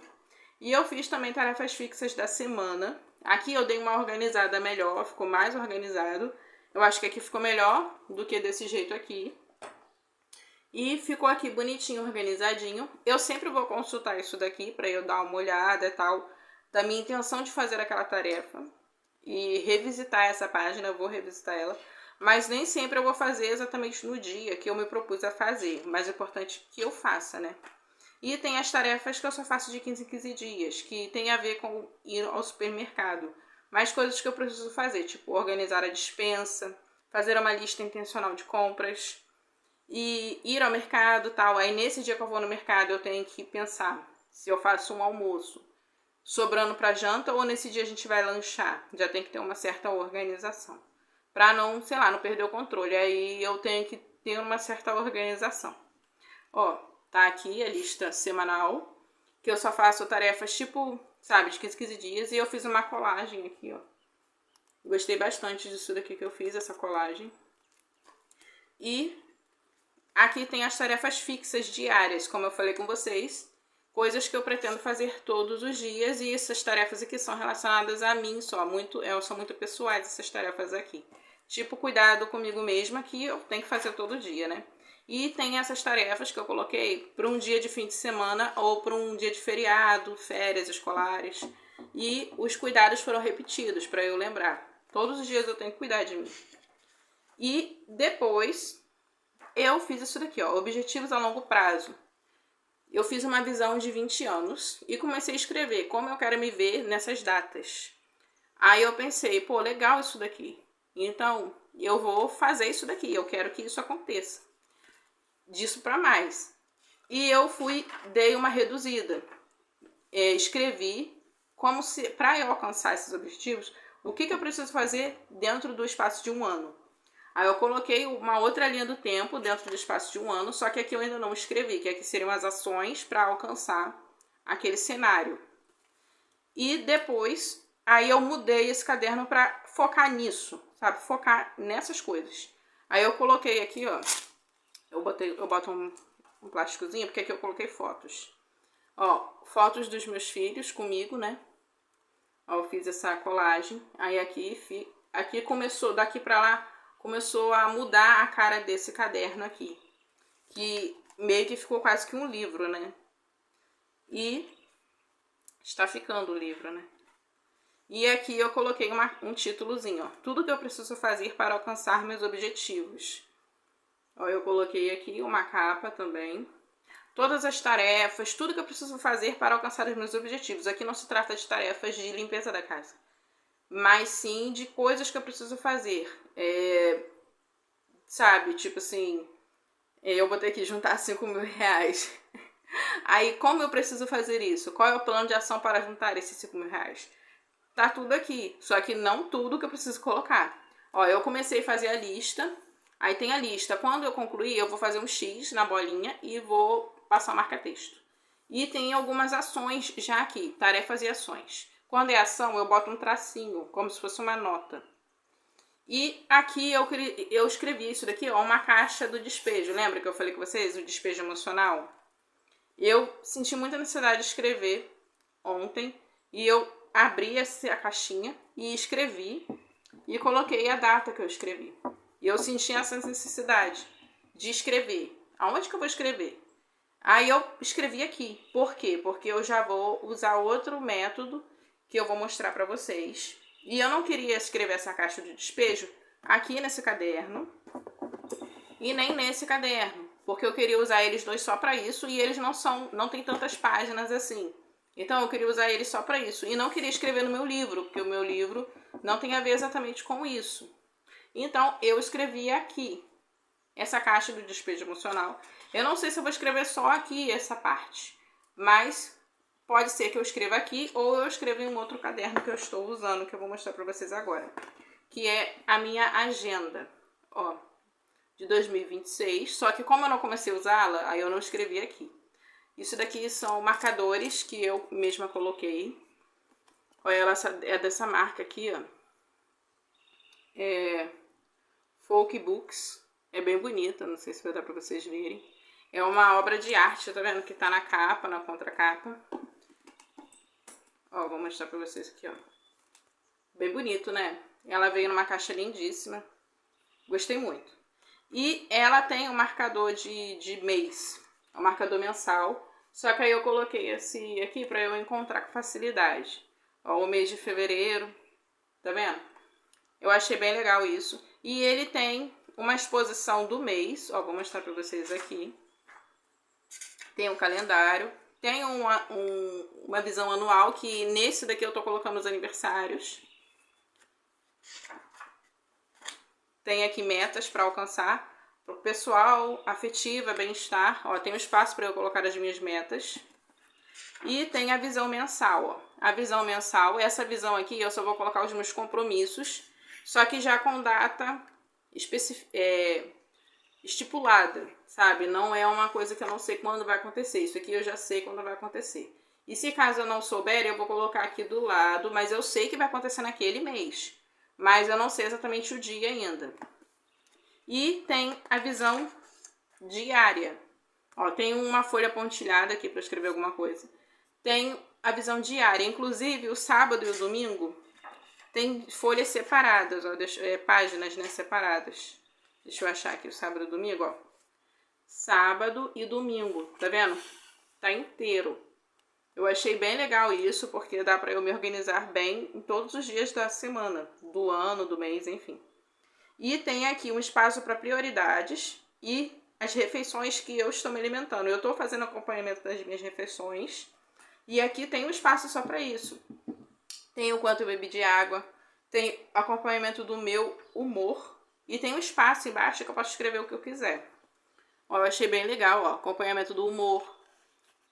E eu fiz também tarefas fixas da semana. Aqui eu dei uma organizada melhor, ficou mais organizado. Eu acho que aqui ficou melhor do que desse jeito aqui. E ficou aqui bonitinho, organizadinho. Eu sempre vou consultar isso daqui para eu dar uma olhada e tal, da minha intenção de fazer aquela tarefa. E revisitar essa página, eu vou revisitar ela. Mas nem sempre eu vou fazer exatamente no dia que eu me propus a fazer. Mas é importante que eu faça, né? E tem as tarefas que eu só faço de 15 em 15 dias, que tem a ver com ir ao supermercado. Mais coisas que eu preciso fazer, tipo organizar a despensa, fazer uma lista intencional de compras e ir ao mercado e tal. Aí nesse dia que eu vou no mercado eu tenho que pensar se eu faço um almoço sobrando para janta ou nesse dia a gente vai lanchar. Já tem que ter uma certa organização. Para não, sei lá, não perder o controle. Aí eu tenho que ter uma certa organização. Ó, tá aqui a lista semanal, que eu só faço tarefas tipo, sabe, de 15 15 dias. E eu fiz uma colagem aqui, ó. Gostei bastante disso daqui que eu fiz, essa colagem. E aqui tem as tarefas fixas diárias, como eu falei com vocês. Coisas que eu pretendo fazer todos os dias. E essas tarefas aqui são relacionadas a mim só. São muito pessoais essas tarefas aqui. Tipo, cuidado comigo mesma, que eu tenho que fazer todo dia, né? E tem essas tarefas que eu coloquei para um dia de fim de semana ou para um dia de feriado, férias escolares. E os cuidados foram repetidos para eu lembrar. Todos os dias eu tenho que cuidar de mim. E depois eu fiz isso daqui, ó, objetivos a longo prazo. Eu fiz uma visão de 20 anos e comecei a escrever como eu quero me ver nessas datas. Aí eu pensei, pô, legal isso daqui. Então, eu vou fazer isso daqui, eu quero que isso aconteça. Disso para mais. E eu dei uma reduzida. Escrevi como se, para eu alcançar esses objetivos, o que eu preciso fazer dentro do espaço de um ano. Aí eu coloquei uma outra linha do tempo dentro do espaço de um ano, só que aqui eu ainda não escrevi, que aqui seriam as ações para alcançar aquele cenário. E depois, aí eu mudei esse caderno para focar nisso, sabe? Focar nessas coisas. Aí eu coloquei aqui, ó, eu boto um plásticozinho, porque aqui eu coloquei fotos. Ó, fotos dos meus filhos comigo, né? Ó, eu fiz essa colagem. Aí aqui começou, daqui pra lá, começou a mudar a cara desse caderno aqui. Que meio que ficou quase que um livro, né? E está ficando o livro, né? E aqui eu coloquei um títulozinho, ó. Tudo que eu preciso fazer para alcançar meus objetivos. Ó, eu coloquei aqui uma capa também. Todas as tarefas, tudo que eu preciso fazer para alcançar os meus objetivos. Aqui não se trata de tarefas de limpeza da casa, mas sim de coisas que eu preciso fazer. Sabe, tipo assim, eu vou ter que juntar 5 mil reais. Aí, como eu preciso fazer isso? Qual é o plano de ação para juntar esses 5 mil reais? Tá tudo aqui, só que não tudo que eu preciso colocar. Ó, eu comecei a fazer a lista, aí tem a lista. Quando eu concluir, eu vou fazer um X na bolinha e vou passar marca-texto. E tem algumas ações já aqui, tarefas e ações. Quando é ação, eu boto um tracinho, como se fosse uma nota. E aqui eu escrevi isso daqui, ó, uma caixa do despejo. Lembra que eu falei com vocês, o despejo emocional? Eu senti muita necessidade de escrever ontem e eu abri a caixinha e escrevi e coloquei a data que eu escrevi. E eu senti essa necessidade de escrever. Aonde que eu vou escrever? Aí eu escrevi aqui. Por quê? Porque eu já vou usar outro método que eu vou mostrar para vocês. E eu não queria escrever essa caixa de despejo aqui nesse caderno e nem nesse caderno, porque eu queria usar eles dois só para isso e eles não tem tantas páginas assim. Então eu queria usar eles só para isso e não queria escrever no meu livro, porque o meu livro não tem a ver exatamente com isso. Então eu escrevi aqui essa caixa do despejo emocional. Eu não sei se eu vou escrever só aqui essa parte, mas pode ser que eu escreva aqui ou eu escreva em um outro caderno que eu estou usando, que eu vou mostrar para vocês agora, que é a minha agenda, ó, de 2026, só que como eu não comecei a usá-la, aí eu não escrevi aqui. Isso daqui são marcadores que eu mesma coloquei. Olha, ela é dessa marca aqui, ó. É Folk Books. É bem bonita, não sei se vai dar pra vocês verem. É uma obra de arte, tá vendo? Que tá na capa, na contracapa. Ó, vou mostrar pra vocês aqui, ó. Bem bonito, né? Ela veio numa caixa lindíssima. Gostei muito. E ela tem um marcador de mês, um marcador mensal. Só que aí eu coloquei esse aqui para eu encontrar com facilidade. Ó, o mês de fevereiro, tá vendo? Eu achei bem legal isso. E ele tem uma exposição do mês, ó, vou mostrar para vocês aqui. Tem um calendário, tem uma visão anual, que nesse daqui eu tô colocando os aniversários. Tem aqui metas para alcançar, pro pessoal, afetiva, bem-estar. Ó, tem um espaço para eu colocar as minhas metas. E tem a visão mensal, ó. A visão mensal, essa visão aqui eu só vou colocar os meus compromissos, só que já com data estipulada, sabe? Não é uma coisa que eu não sei quando vai acontecer. Isso aqui eu já sei quando vai acontecer. E se caso eu não souber, eu vou colocar aqui do lado, mas eu sei que vai acontecer naquele mês. Mas eu não sei exatamente o dia ainda. E tem a visão diária. Ó, tem uma folha pontilhada aqui para escrever alguma coisa. Tem a visão diária. Inclusive, o sábado e o domingo tem folhas separadas, ó, páginas, né, separadas. Deixa eu achar aqui o sábado e o domingo, ó. Sábado e domingo, tá vendo? Tá inteiro. Eu achei bem legal isso, porque dá pra eu me organizar bem em todos os dias da semana, do ano, do mês, enfim. E tem aqui um espaço para prioridades e as refeições que eu estou me alimentando. Eu estou fazendo acompanhamento das minhas refeições e aqui tem um espaço só para isso. Tem o quanto eu bebi de água, tem acompanhamento do meu humor e tem um espaço embaixo que eu posso escrever o que eu quiser. Ó, eu achei bem legal, ó, acompanhamento do humor.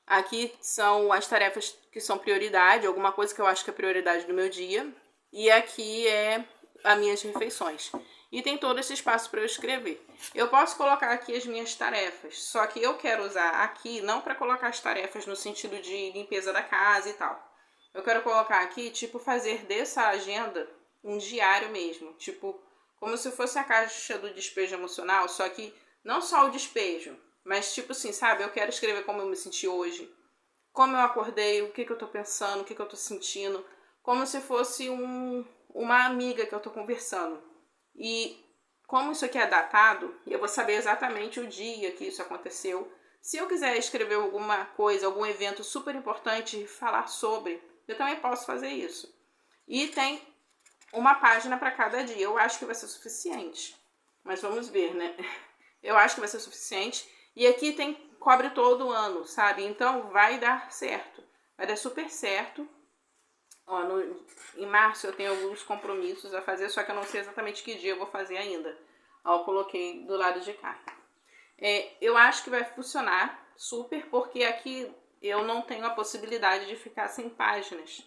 Aqui são as tarefas que são prioridade, alguma coisa que eu acho que é prioridade do meu dia. E aqui é as minhas refeições. E tem todo esse espaço para eu escrever. Eu posso colocar aqui as minhas tarefas, só que eu quero usar aqui não para colocar as tarefas no sentido de limpeza da casa e tal. Eu quero colocar aqui, tipo, fazer dessa agenda um diário mesmo. Tipo, como se fosse a caixa do despejo emocional, só que não só o despejo, mas tipo assim, sabe? Eu quero escrever como eu me senti hoje, como eu acordei, o que eu tô pensando, o que eu tô sentindo, como se fosse uma amiga que eu tô conversando. E como isso aqui é datado, eu vou saber exatamente o dia que isso aconteceu. Se eu quiser escrever alguma coisa, algum evento super importante e falar sobre, eu também posso fazer isso. E tem uma página para cada dia. Eu acho que vai ser suficiente. Mas vamos ver, né? Eu acho que vai ser suficiente. E aqui cobre todo o ano, sabe? Então vai dar certo. Vai dar super certo. Ó, em março eu tenho alguns compromissos a fazer, só que eu não sei exatamente que dia eu vou fazer ainda. Ó, eu coloquei do lado de cá. Eu acho que vai funcionar super, porque aqui eu não tenho a possibilidade de ficar sem páginas.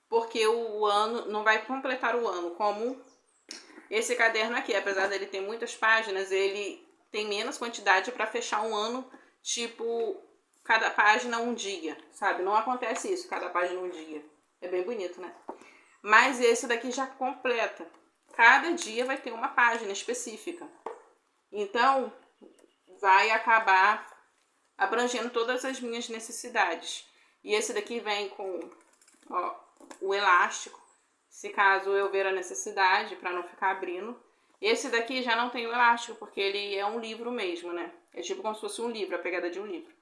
Porque o ano não vai completar o ano, como esse caderno aqui. Apesar dele ter muitas páginas, ele tem menos quantidade para fechar um ano, tipo, cada página um dia, sabe? Não acontece isso, cada página um dia. É bem bonito, né? Mas esse daqui já completa. Cada dia vai ter uma página específica. Então, vai acabar abrangendo todas as minhas necessidades. E esse daqui vem com, ó, o elástico, se caso eu ver a necessidade, para não ficar abrindo. Esse daqui já não tem o elástico, porque ele é um livro mesmo, né? É tipo como se fosse um livro, a pegada de um livro.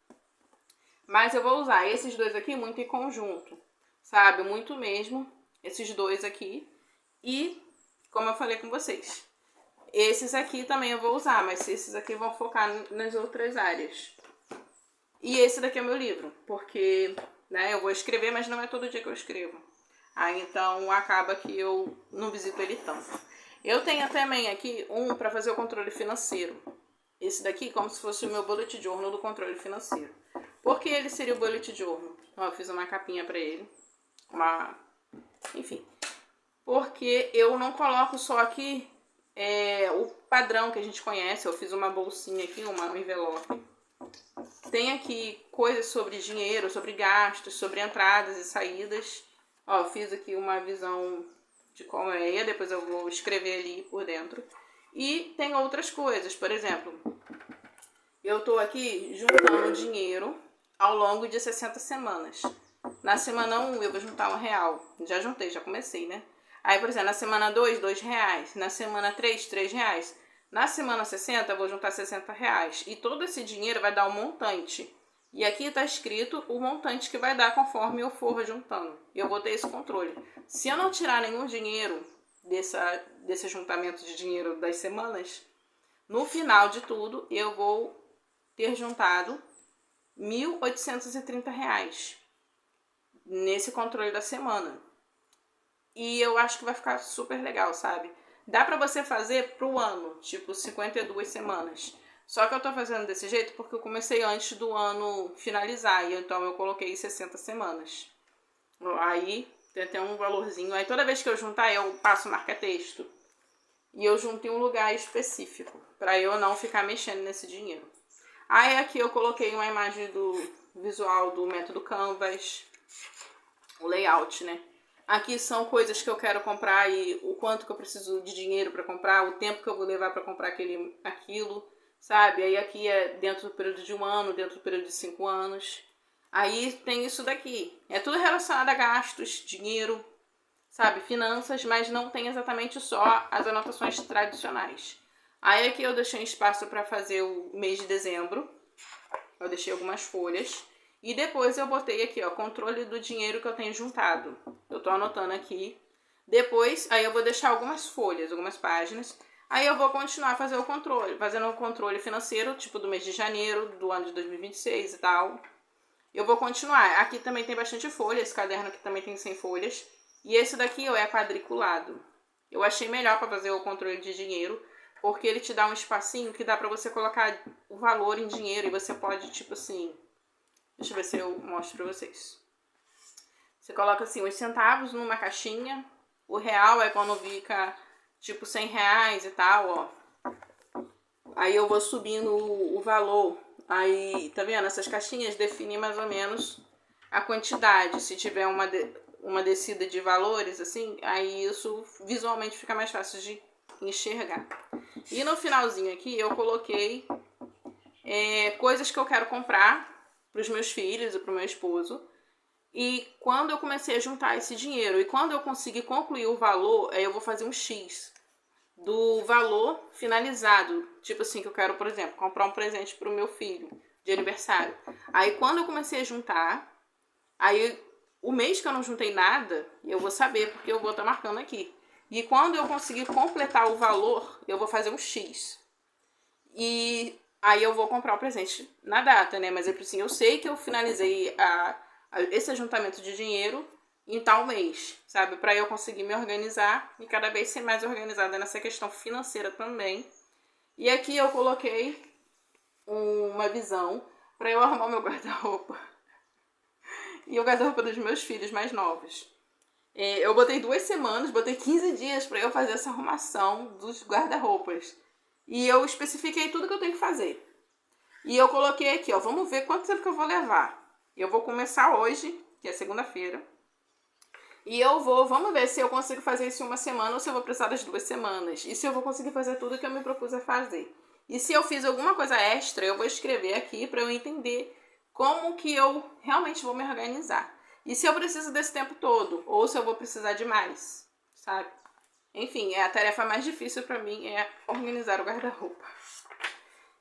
Mas eu vou usar esses dois aqui muito em conjunto, sabe? Muito mesmo, esses dois aqui. E, como eu falei com vocês, esses aqui também eu vou usar, mas esses aqui vão focar nas outras áreas. E esse daqui é meu livro, porque, né, eu vou escrever, mas não é todo dia que eu escrevo. Aí, então, acaba que eu não visito ele tanto. Eu tenho também aqui um para fazer o controle financeiro. Esse daqui como se fosse o meu bullet journal do controle financeiro. Por que ele seria o bullet journal? Ó, eu fiz uma capinha para ele. Enfim. Porque eu não coloco só aqui o padrão que a gente conhece. Eu fiz uma bolsinha aqui, um envelope. Tem aqui coisas sobre dinheiro, sobre gastos, sobre entradas e saídas. Ó, eu fiz aqui uma visão de como é, depois eu vou escrever ali por dentro. E tem outras coisas, por exemplo, eu tô aqui juntando dinheiro ao longo de 60 semanas. Na semana 1 eu vou juntar R$1. Já juntei, já comecei, né? Aí, por exemplo, na semana 2, R$2. Na semana 3, R$3. Na semana 60, eu vou juntar R$60. E todo esse dinheiro vai dar um montante. E aqui está escrito o montante que vai dar conforme eu for juntando. Eu vou ter esse controle. Se eu não tirar nenhum dinheiro desse juntamento de dinheiro das semanas, no final de tudo, eu vou ter juntado R$1.830 nesse controle da semana. E eu acho que vai ficar super legal, sabe? Dá pra você fazer pro ano, tipo 52 semanas. Só que eu tô fazendo desse jeito porque eu comecei antes do ano finalizar. E então eu coloquei 60 semanas. Aí tem até um valorzinho. Aí toda vez que eu juntar, eu passo marca-texto. E eu junto em um lugar específico. Pra eu não ficar mexendo nesse dinheiro. Aí aqui eu coloquei uma imagem do visual do método Canvas. O layout, né? Aqui são coisas que eu quero comprar e o quanto que eu preciso de dinheiro para comprar, o tempo que eu vou levar para comprar aquilo, sabe? Aí aqui é dentro do período de 1 ano, dentro do período de 5 anos. Aí tem isso daqui. É tudo relacionado a gastos, dinheiro, sabe? Finanças, mas não tem exatamente só as anotações tradicionais. Aí aqui eu deixei um espaço para fazer o mês de dezembro. Eu deixei algumas folhas. E depois eu botei aqui, ó, controle do dinheiro que eu tenho juntado. Eu tô anotando aqui. Depois, aí eu vou deixar algumas folhas, algumas páginas. Aí eu vou continuar a fazer o controle, fazendo o controle financeiro, tipo do mês de janeiro, do ano de 2026 e tal. Eu vou continuar. Aqui também tem bastante folha, esse caderno aqui também tem 100 folhas. E esse daqui, ó, é quadriculado. Eu achei melhor para fazer o controle de dinheiro, porque ele te dá um espacinho que dá pra você colocar o valor em dinheiro. E você pode, tipo assim... Deixa eu ver se eu mostro pra vocês. Você coloca assim, os centavos numa caixinha. O real é quando fica tipo R$100 e tal, ó. Aí eu vou subindo o valor. Aí, tá vendo? Essas caixinhas definem mais ou menos a quantidade. Se tiver uma descida de valores, assim, aí isso visualmente fica mais fácil de enxergar. E no finalzinho aqui eu coloquei coisas que eu quero comprar para os meus filhos e para o meu esposo. E quando eu comecei a juntar esse dinheiro e quando eu conseguir concluir o valor, aí eu vou fazer um X do valor finalizado. Tipo assim, que eu quero, por exemplo, comprar um presente para o meu filho de aniversário. Aí quando eu comecei a juntar, aí o mês que eu não juntei nada, eu vou saber porque eu vou estar marcando aqui. E quando eu conseguir completar o valor, eu vou fazer um X. E aí eu vou comprar o presente na data, né? Mas assim, eu sei que eu finalizei esse ajuntamento de dinheiro em tal mês, sabe? Para eu conseguir me organizar e cada vez ser mais organizada nessa questão financeira também. E aqui eu coloquei uma visão para eu arrumar o meu guarda-roupa. E o guarda-roupa dos meus filhos mais novos. Eu botei 2 semanas, botei 15 dias para eu fazer essa arrumação dos guarda-roupas. E eu especifiquei tudo que eu tenho que fazer. E eu coloquei aqui, ó, vamos ver quanto tempo que eu vou levar. Eu vou começar hoje, que é segunda-feira. E vamos ver se eu consigo fazer isso em 1 semana ou se eu vou precisar das 2 semanas. E se eu vou conseguir fazer tudo que eu me propus a fazer. E se eu fiz alguma coisa extra, eu vou escrever aqui para eu entender como que eu realmente vou me organizar. E se eu preciso desse tempo todo, ou se eu vou precisar de mais, sabe? Enfim, a tarefa mais difícil pra mim é organizar o guarda-roupa.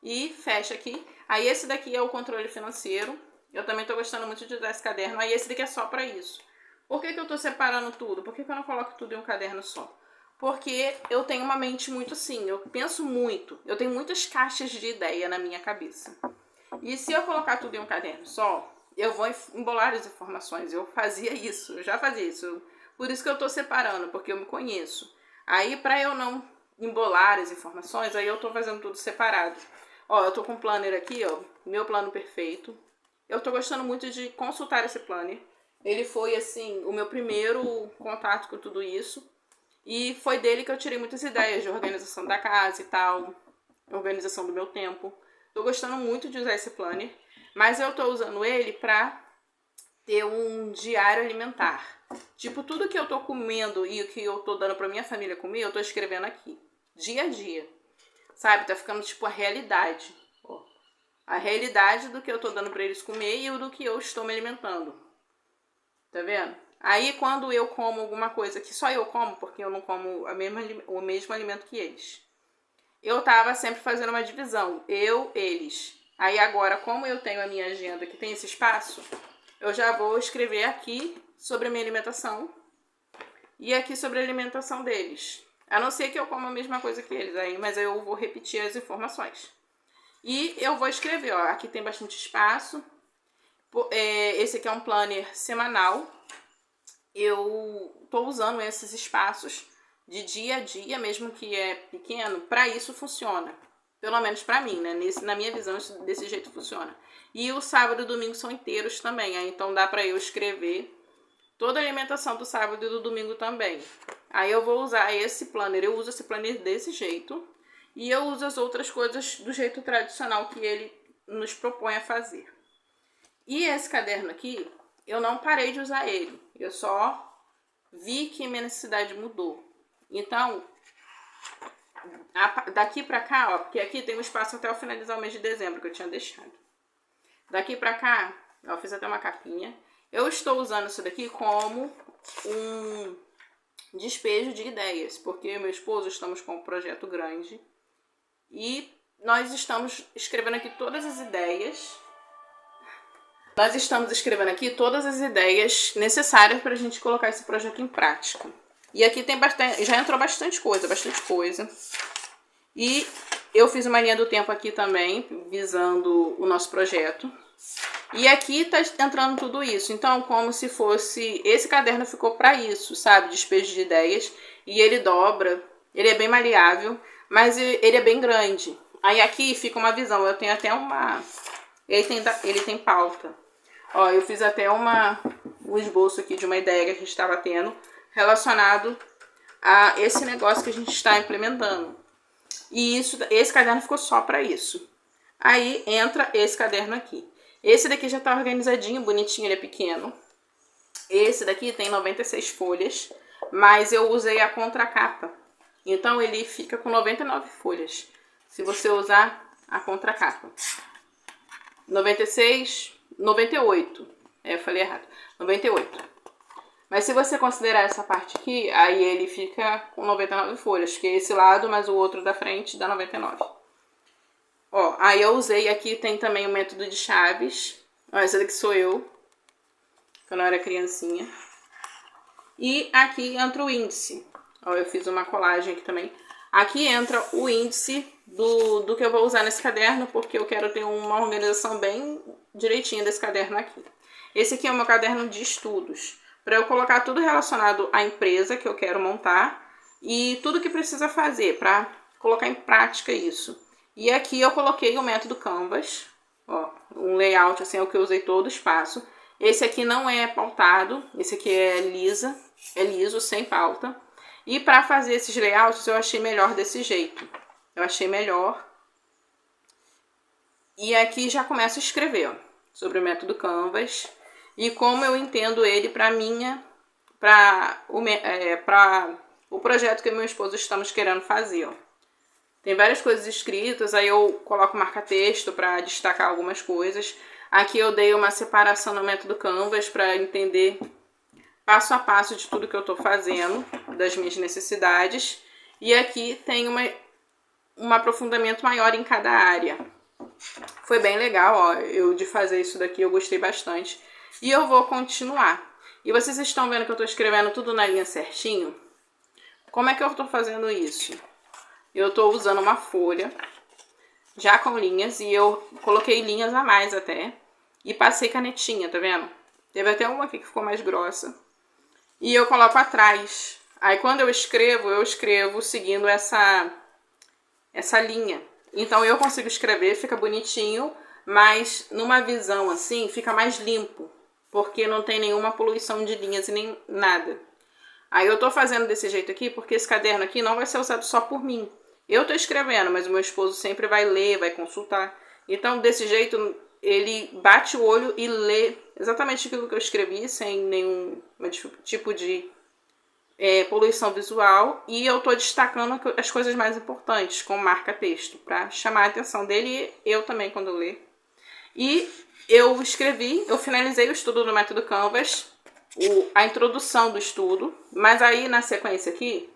E fecha aqui. Aí esse daqui é o controle financeiro. Eu também tô gostando muito de usar esse caderno. Aí esse daqui é só pra isso. Por que eu tô separando tudo? Por que eu não coloco tudo em um caderno só? Porque eu tenho uma mente muito assim, eu penso muito. Eu tenho muitas caixas de ideia na minha cabeça. E se eu colocar tudo em um caderno só, eu vou embolar as informações. Eu fazia isso, eu já fazia isso. Por isso que eu tô separando, porque eu me conheço. Aí, pra eu não embolar as informações, aí eu tô fazendo tudo separado. Ó, eu tô com um planner aqui, ó, meu plano perfeito. Eu tô gostando muito de consultar esse planner. Ele foi, assim, o meu primeiro contato com tudo isso. E foi dele que eu tirei muitas ideias de organização da casa e tal, organização do meu tempo. Tô gostando muito de usar esse planner, mas eu tô usando ele pra ter um diário alimentar. Tipo, tudo que eu tô comendo e o que eu tô dando pra minha família comer, eu tô escrevendo aqui. Dia a dia. Sabe? Tá ficando tipo a realidade. Ó. A realidade do que eu tô dando pra eles comer e do que eu estou me alimentando. Tá vendo? Aí quando eu como alguma coisa que só eu como, porque eu não como o mesmo alimento que eles. eu tava sempre fazendo uma divisão, eu, eles. Aí agora, como eu tenho a minha agenda que tem esse espaço, eu já vou escrever aqui sobre a minha alimentação e aqui sobre a alimentação deles. A não ser que eu coma a mesma coisa que eles, aí, mas eu vou repetir as informações. E eu vou escrever, ó, aqui tem bastante espaço. Esse aqui é um planner semanal. Eu tô usando esses espaços de dia a dia, mesmo que é pequeno, para isso funciona. Pelo menos para mim, né? Na minha visão, isso, desse jeito funciona. E o sábado e o domingo são inteiros também, aí então dá para eu escrever toda a alimentação do sábado e do domingo também. Aí eu vou usar esse planner, eu uso esse planner desse jeito. E eu uso as outras coisas do jeito tradicional que ele nos propõe a fazer. E esse caderno aqui, eu não parei de usar ele. Eu só vi que minha necessidade mudou. Então, daqui pra cá, ó, porque aqui tem um espaço até eu finalizar o mês de dezembro que eu tinha deixado. Daqui pra cá, eu fiz até uma capinha. Eu estou usando isso daqui como um despejo de ideias, porque eu e meu esposo estamos com um projeto grande e nós estamos escrevendo aqui todas as ideias. Nós estamos escrevendo aqui todas as ideias necessárias para a gente colocar esse projeto em prática. E aqui tem bastante, já entrou bastante coisa. E eu fiz uma linha do tempo aqui também, visando o nosso projeto. E aqui tá entrando tudo isso. Então, como se fosse... Esse caderno ficou para isso, sabe? Despejo de ideias. E ele dobra. Ele é bem maleável, mas ele é bem grande. Aí aqui fica uma visão. Eu tenho até uma... Ele tem pauta. Ó, eu fiz até um esboço aqui de uma ideia que a gente estava tendo relacionado a esse negócio que a gente está implementando. E esse caderno ficou só para isso. Aí entra esse caderno aqui. Esse daqui já tá organizadinho, bonitinho, ele é pequeno. Esse daqui tem 96 folhas, mas eu usei a contracapa. Então ele fica com 99 folhas, se você usar a contracapa. 96, 98. Eu falei errado. 98. Mas se você considerar essa parte aqui, aí ele fica com 99 folhas, que é esse lado, mas o outro da frente dá 99. Ó, aí eu usei, aqui tem também o método de chaves. Ó, essa daqui sou eu, quando eu era criancinha. E aqui entra o índice. Ó, eu fiz uma colagem aqui também. Aqui entra o índice do que eu vou usar nesse caderno, porque eu quero ter uma organização bem direitinha desse caderno aqui. Esse aqui é o meu caderno de estudos, para eu colocar tudo relacionado à empresa que eu quero montar e tudo que precisa fazer para colocar em prática isso. E aqui eu coloquei o método Canvas, ó, um layout assim, é o que eu usei todo o espaço. Esse aqui não é pautado, esse aqui é liso, sem pauta. E para fazer esses layouts eu achei melhor desse jeito. Eu achei melhor. E aqui já começo a escrever, ó, sobre o método Canvas e como eu entendo ele para o projeto que eu e meu esposo estamos querendo fazer, ó. Tem várias coisas escritas, aí eu coloco marca-texto para destacar algumas coisas. Aqui eu dei uma separação no método Canvas para entender passo a passo de tudo que eu estou fazendo, das minhas necessidades. E aqui tem um aprofundamento maior em cada área. Foi bem legal, ó, de fazer isso daqui, eu gostei bastante. E eu vou continuar. E vocês estão vendo que eu estou escrevendo tudo na linha certinho? Como é que eu estou fazendo isso? Eu estou usando uma folha, já com linhas, e eu coloquei linhas a mais até. E passei canetinha, tá vendo? Teve até uma aqui que ficou mais grossa. E eu coloco atrás. Aí quando eu escrevo seguindo essa linha. Então eu consigo escrever, fica bonitinho, mas numa visão assim, fica mais limpo. Porque não tem nenhuma poluição de linhas e nem nada. Aí eu tô fazendo desse jeito aqui, porque esse caderno aqui não vai ser usado só por mim. Eu tô escrevendo, mas o meu esposo sempre vai ler, vai consultar. Então, desse jeito, ele bate o olho e lê exatamente aquilo que eu escrevi, sem nenhum tipo de poluição visual. E eu tô destacando as coisas mais importantes, com marca-texto, para chamar a atenção dele e eu também quando eu ler. E eu finalizei o estudo do método Canvas, a introdução do estudo, mas aí na sequência aqui,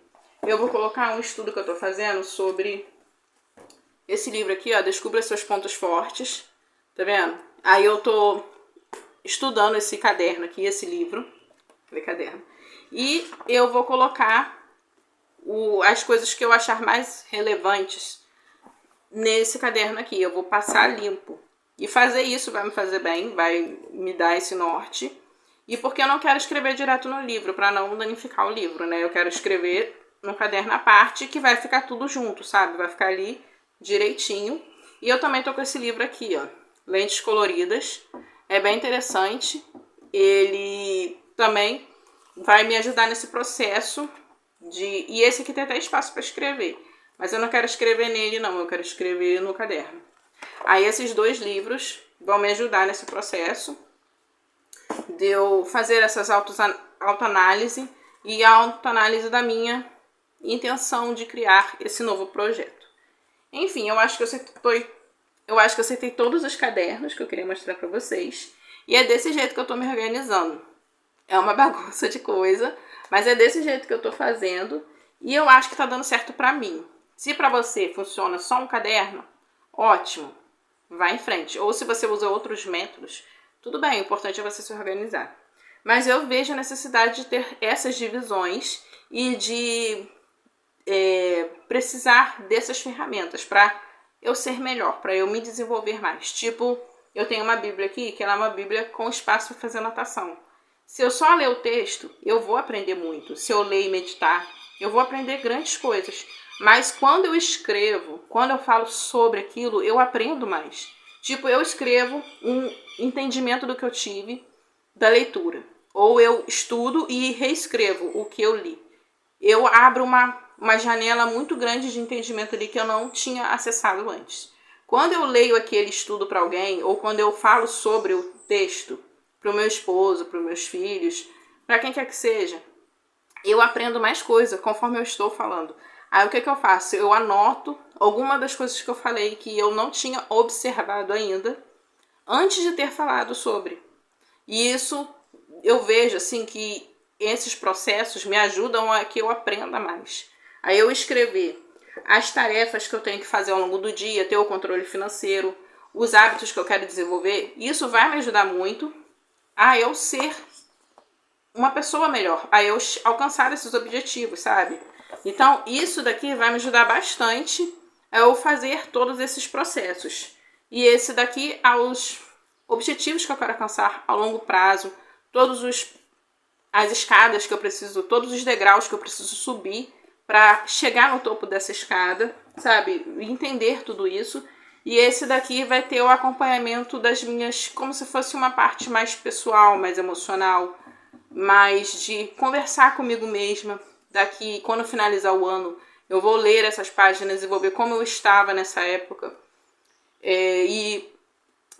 eu vou colocar um estudo que eu tô fazendo sobre esse livro aqui, ó, Descubra Seus Pontos Fortes, tá vendo? Aí eu tô estudando esse caderno aqui, esse livro, caderno, e eu vou colocar as coisas que eu achar mais relevantes nesse caderno aqui. Eu vou passar limpo. E fazer isso vai me fazer bem, vai me dar esse norte. E porque eu não quero escrever direto no livro, para não danificar o livro, né? Eu quero escrever no caderno à parte, que vai ficar tudo junto, sabe? Vai ficar ali direitinho. E eu também tô com esse livro aqui, ó, Lentes Coloridas. É bem interessante. Ele também vai me ajudar nesse processo e esse aqui tem até espaço para escrever. Mas eu não quero escrever nele, não. Eu quero escrever no caderno. Aí esses 2 livros vão me ajudar nesse processo de eu fazer essas autoanálise e a autoanálise da minha intenção de criar esse novo projeto. Enfim, eu acho que eu acertei todos os cadernos que eu queria mostrar para vocês. E é desse jeito que eu tô me organizando. É uma bagunça de coisa, mas é desse jeito que eu tô fazendo. E eu acho que tá dando certo pra mim. Se pra você funciona só um caderno, ótimo, vá em frente. Ou se você usa outros métodos, tudo bem, o importante é você se organizar. Mas eu vejo a necessidade de ter essas divisões e de precisar dessas ferramentas para eu ser melhor, para eu me desenvolver mais. Tipo, eu tenho uma Bíblia aqui, que ela é uma Bíblia com espaço para fazer anotação. Se eu só ler o texto, eu vou aprender muito. Se eu ler e meditar, eu vou aprender grandes coisas. Mas quando eu escrevo, quando eu falo sobre aquilo, eu aprendo mais. Tipo, eu escrevo um entendimento do que eu tive da leitura. Ou eu estudo e reescrevo o que eu li. Eu abro uma janela muito grande de entendimento ali que eu não tinha acessado antes. Quando eu leio aquele estudo para alguém, ou quando eu falo sobre o texto para o meu esposo, para os meus filhos, para quem quer que seja, eu aprendo mais coisa conforme eu estou falando. Aí o que eu faço? Eu anoto alguma das coisas que eu falei que eu não tinha observado ainda antes de ter falado sobre. E isso eu vejo assim que esses processos me ajudam a que eu aprenda mais. Aí eu escrever as tarefas que eu tenho que fazer ao longo do dia, ter o controle financeiro, os hábitos que eu quero desenvolver, isso vai me ajudar muito a eu ser uma pessoa melhor, a eu alcançar esses objetivos, sabe? Então, isso daqui vai me ajudar bastante a eu fazer todos esses processos. E esse daqui aos objetivos que eu quero alcançar a longo prazo, as escadas que eu preciso, todos os degraus que eu preciso subir para chegar no topo dessa escada, sabe? Entender tudo isso. E esse daqui vai ter o acompanhamento das minhas, como se fosse uma parte mais pessoal, mais emocional, mais de conversar comigo mesma. Daqui, quando finalizar o ano, eu vou ler essas páginas e vou ver como eu estava nessa época. E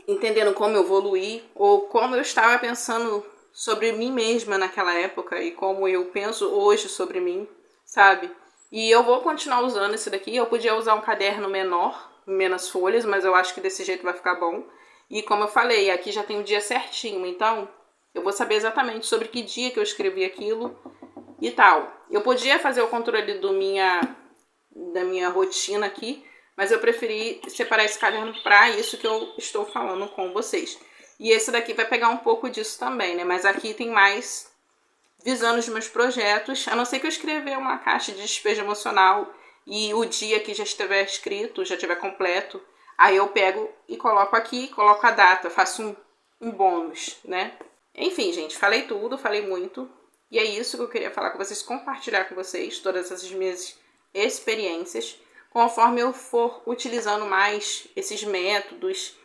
entendendo como eu evoluí, ou como eu estava pensando sobre mim mesma naquela época e como eu penso hoje sobre mim, sabe? E eu vou continuar usando esse daqui. Eu podia usar um caderno menor, menos folhas, mas eu acho que desse jeito vai ficar bom. E como eu falei, aqui já tem o dia certinho, então eu vou saber exatamente sobre que dia que eu escrevi aquilo e tal. Eu podia fazer o controle da minha rotina aqui, mas eu preferi separar esse caderno para isso que eu estou falando com vocês. E esse daqui vai pegar um pouco disso também, né? Mas aqui tem mais visando os meus projetos, a não ser que eu escrever uma caixa de despejo emocional e o dia que já estiver escrito, já estiver completo, aí eu pego e coloco aqui, coloco a data, faço um bônus, né? Enfim, gente, falei tudo, falei muito. E é isso que eu queria falar com vocês, compartilhar com vocês todas essas minhas experiências. Conforme eu for utilizando mais esses métodos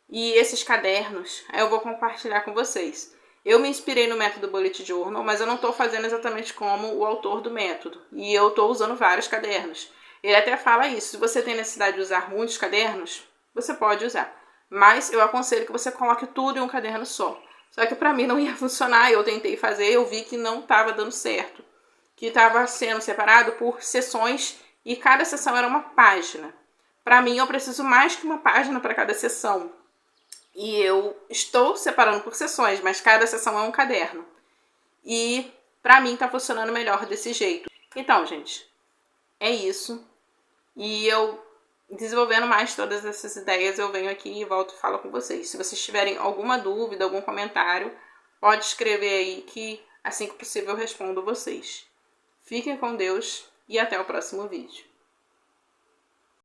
e esses cadernos, eu vou compartilhar com vocês. Eu me inspirei no método Bullet Journal, mas eu não estou fazendo exatamente como o autor do método. E eu estou usando vários cadernos. Ele até fala isso, se você tem necessidade de usar muitos cadernos, você pode usar. Mas eu aconselho que você coloque tudo em um caderno só. Só que para mim não ia funcionar, eu tentei fazer, eu vi que não estava dando certo. Que estava sendo separado por sessões e cada sessão era uma página. Para mim eu preciso mais que uma página para cada sessão. E eu estou separando por sessões, mas cada sessão é um caderno. E pra mim tá funcionando melhor desse jeito. Então, gente, é isso. E eu desenvolvendo mais todas essas ideias, eu venho aqui e volto e falo com vocês. Se vocês tiverem alguma dúvida, algum comentário, pode escrever aí que assim que possível eu respondo vocês. Fiquem com Deus e até o próximo vídeo.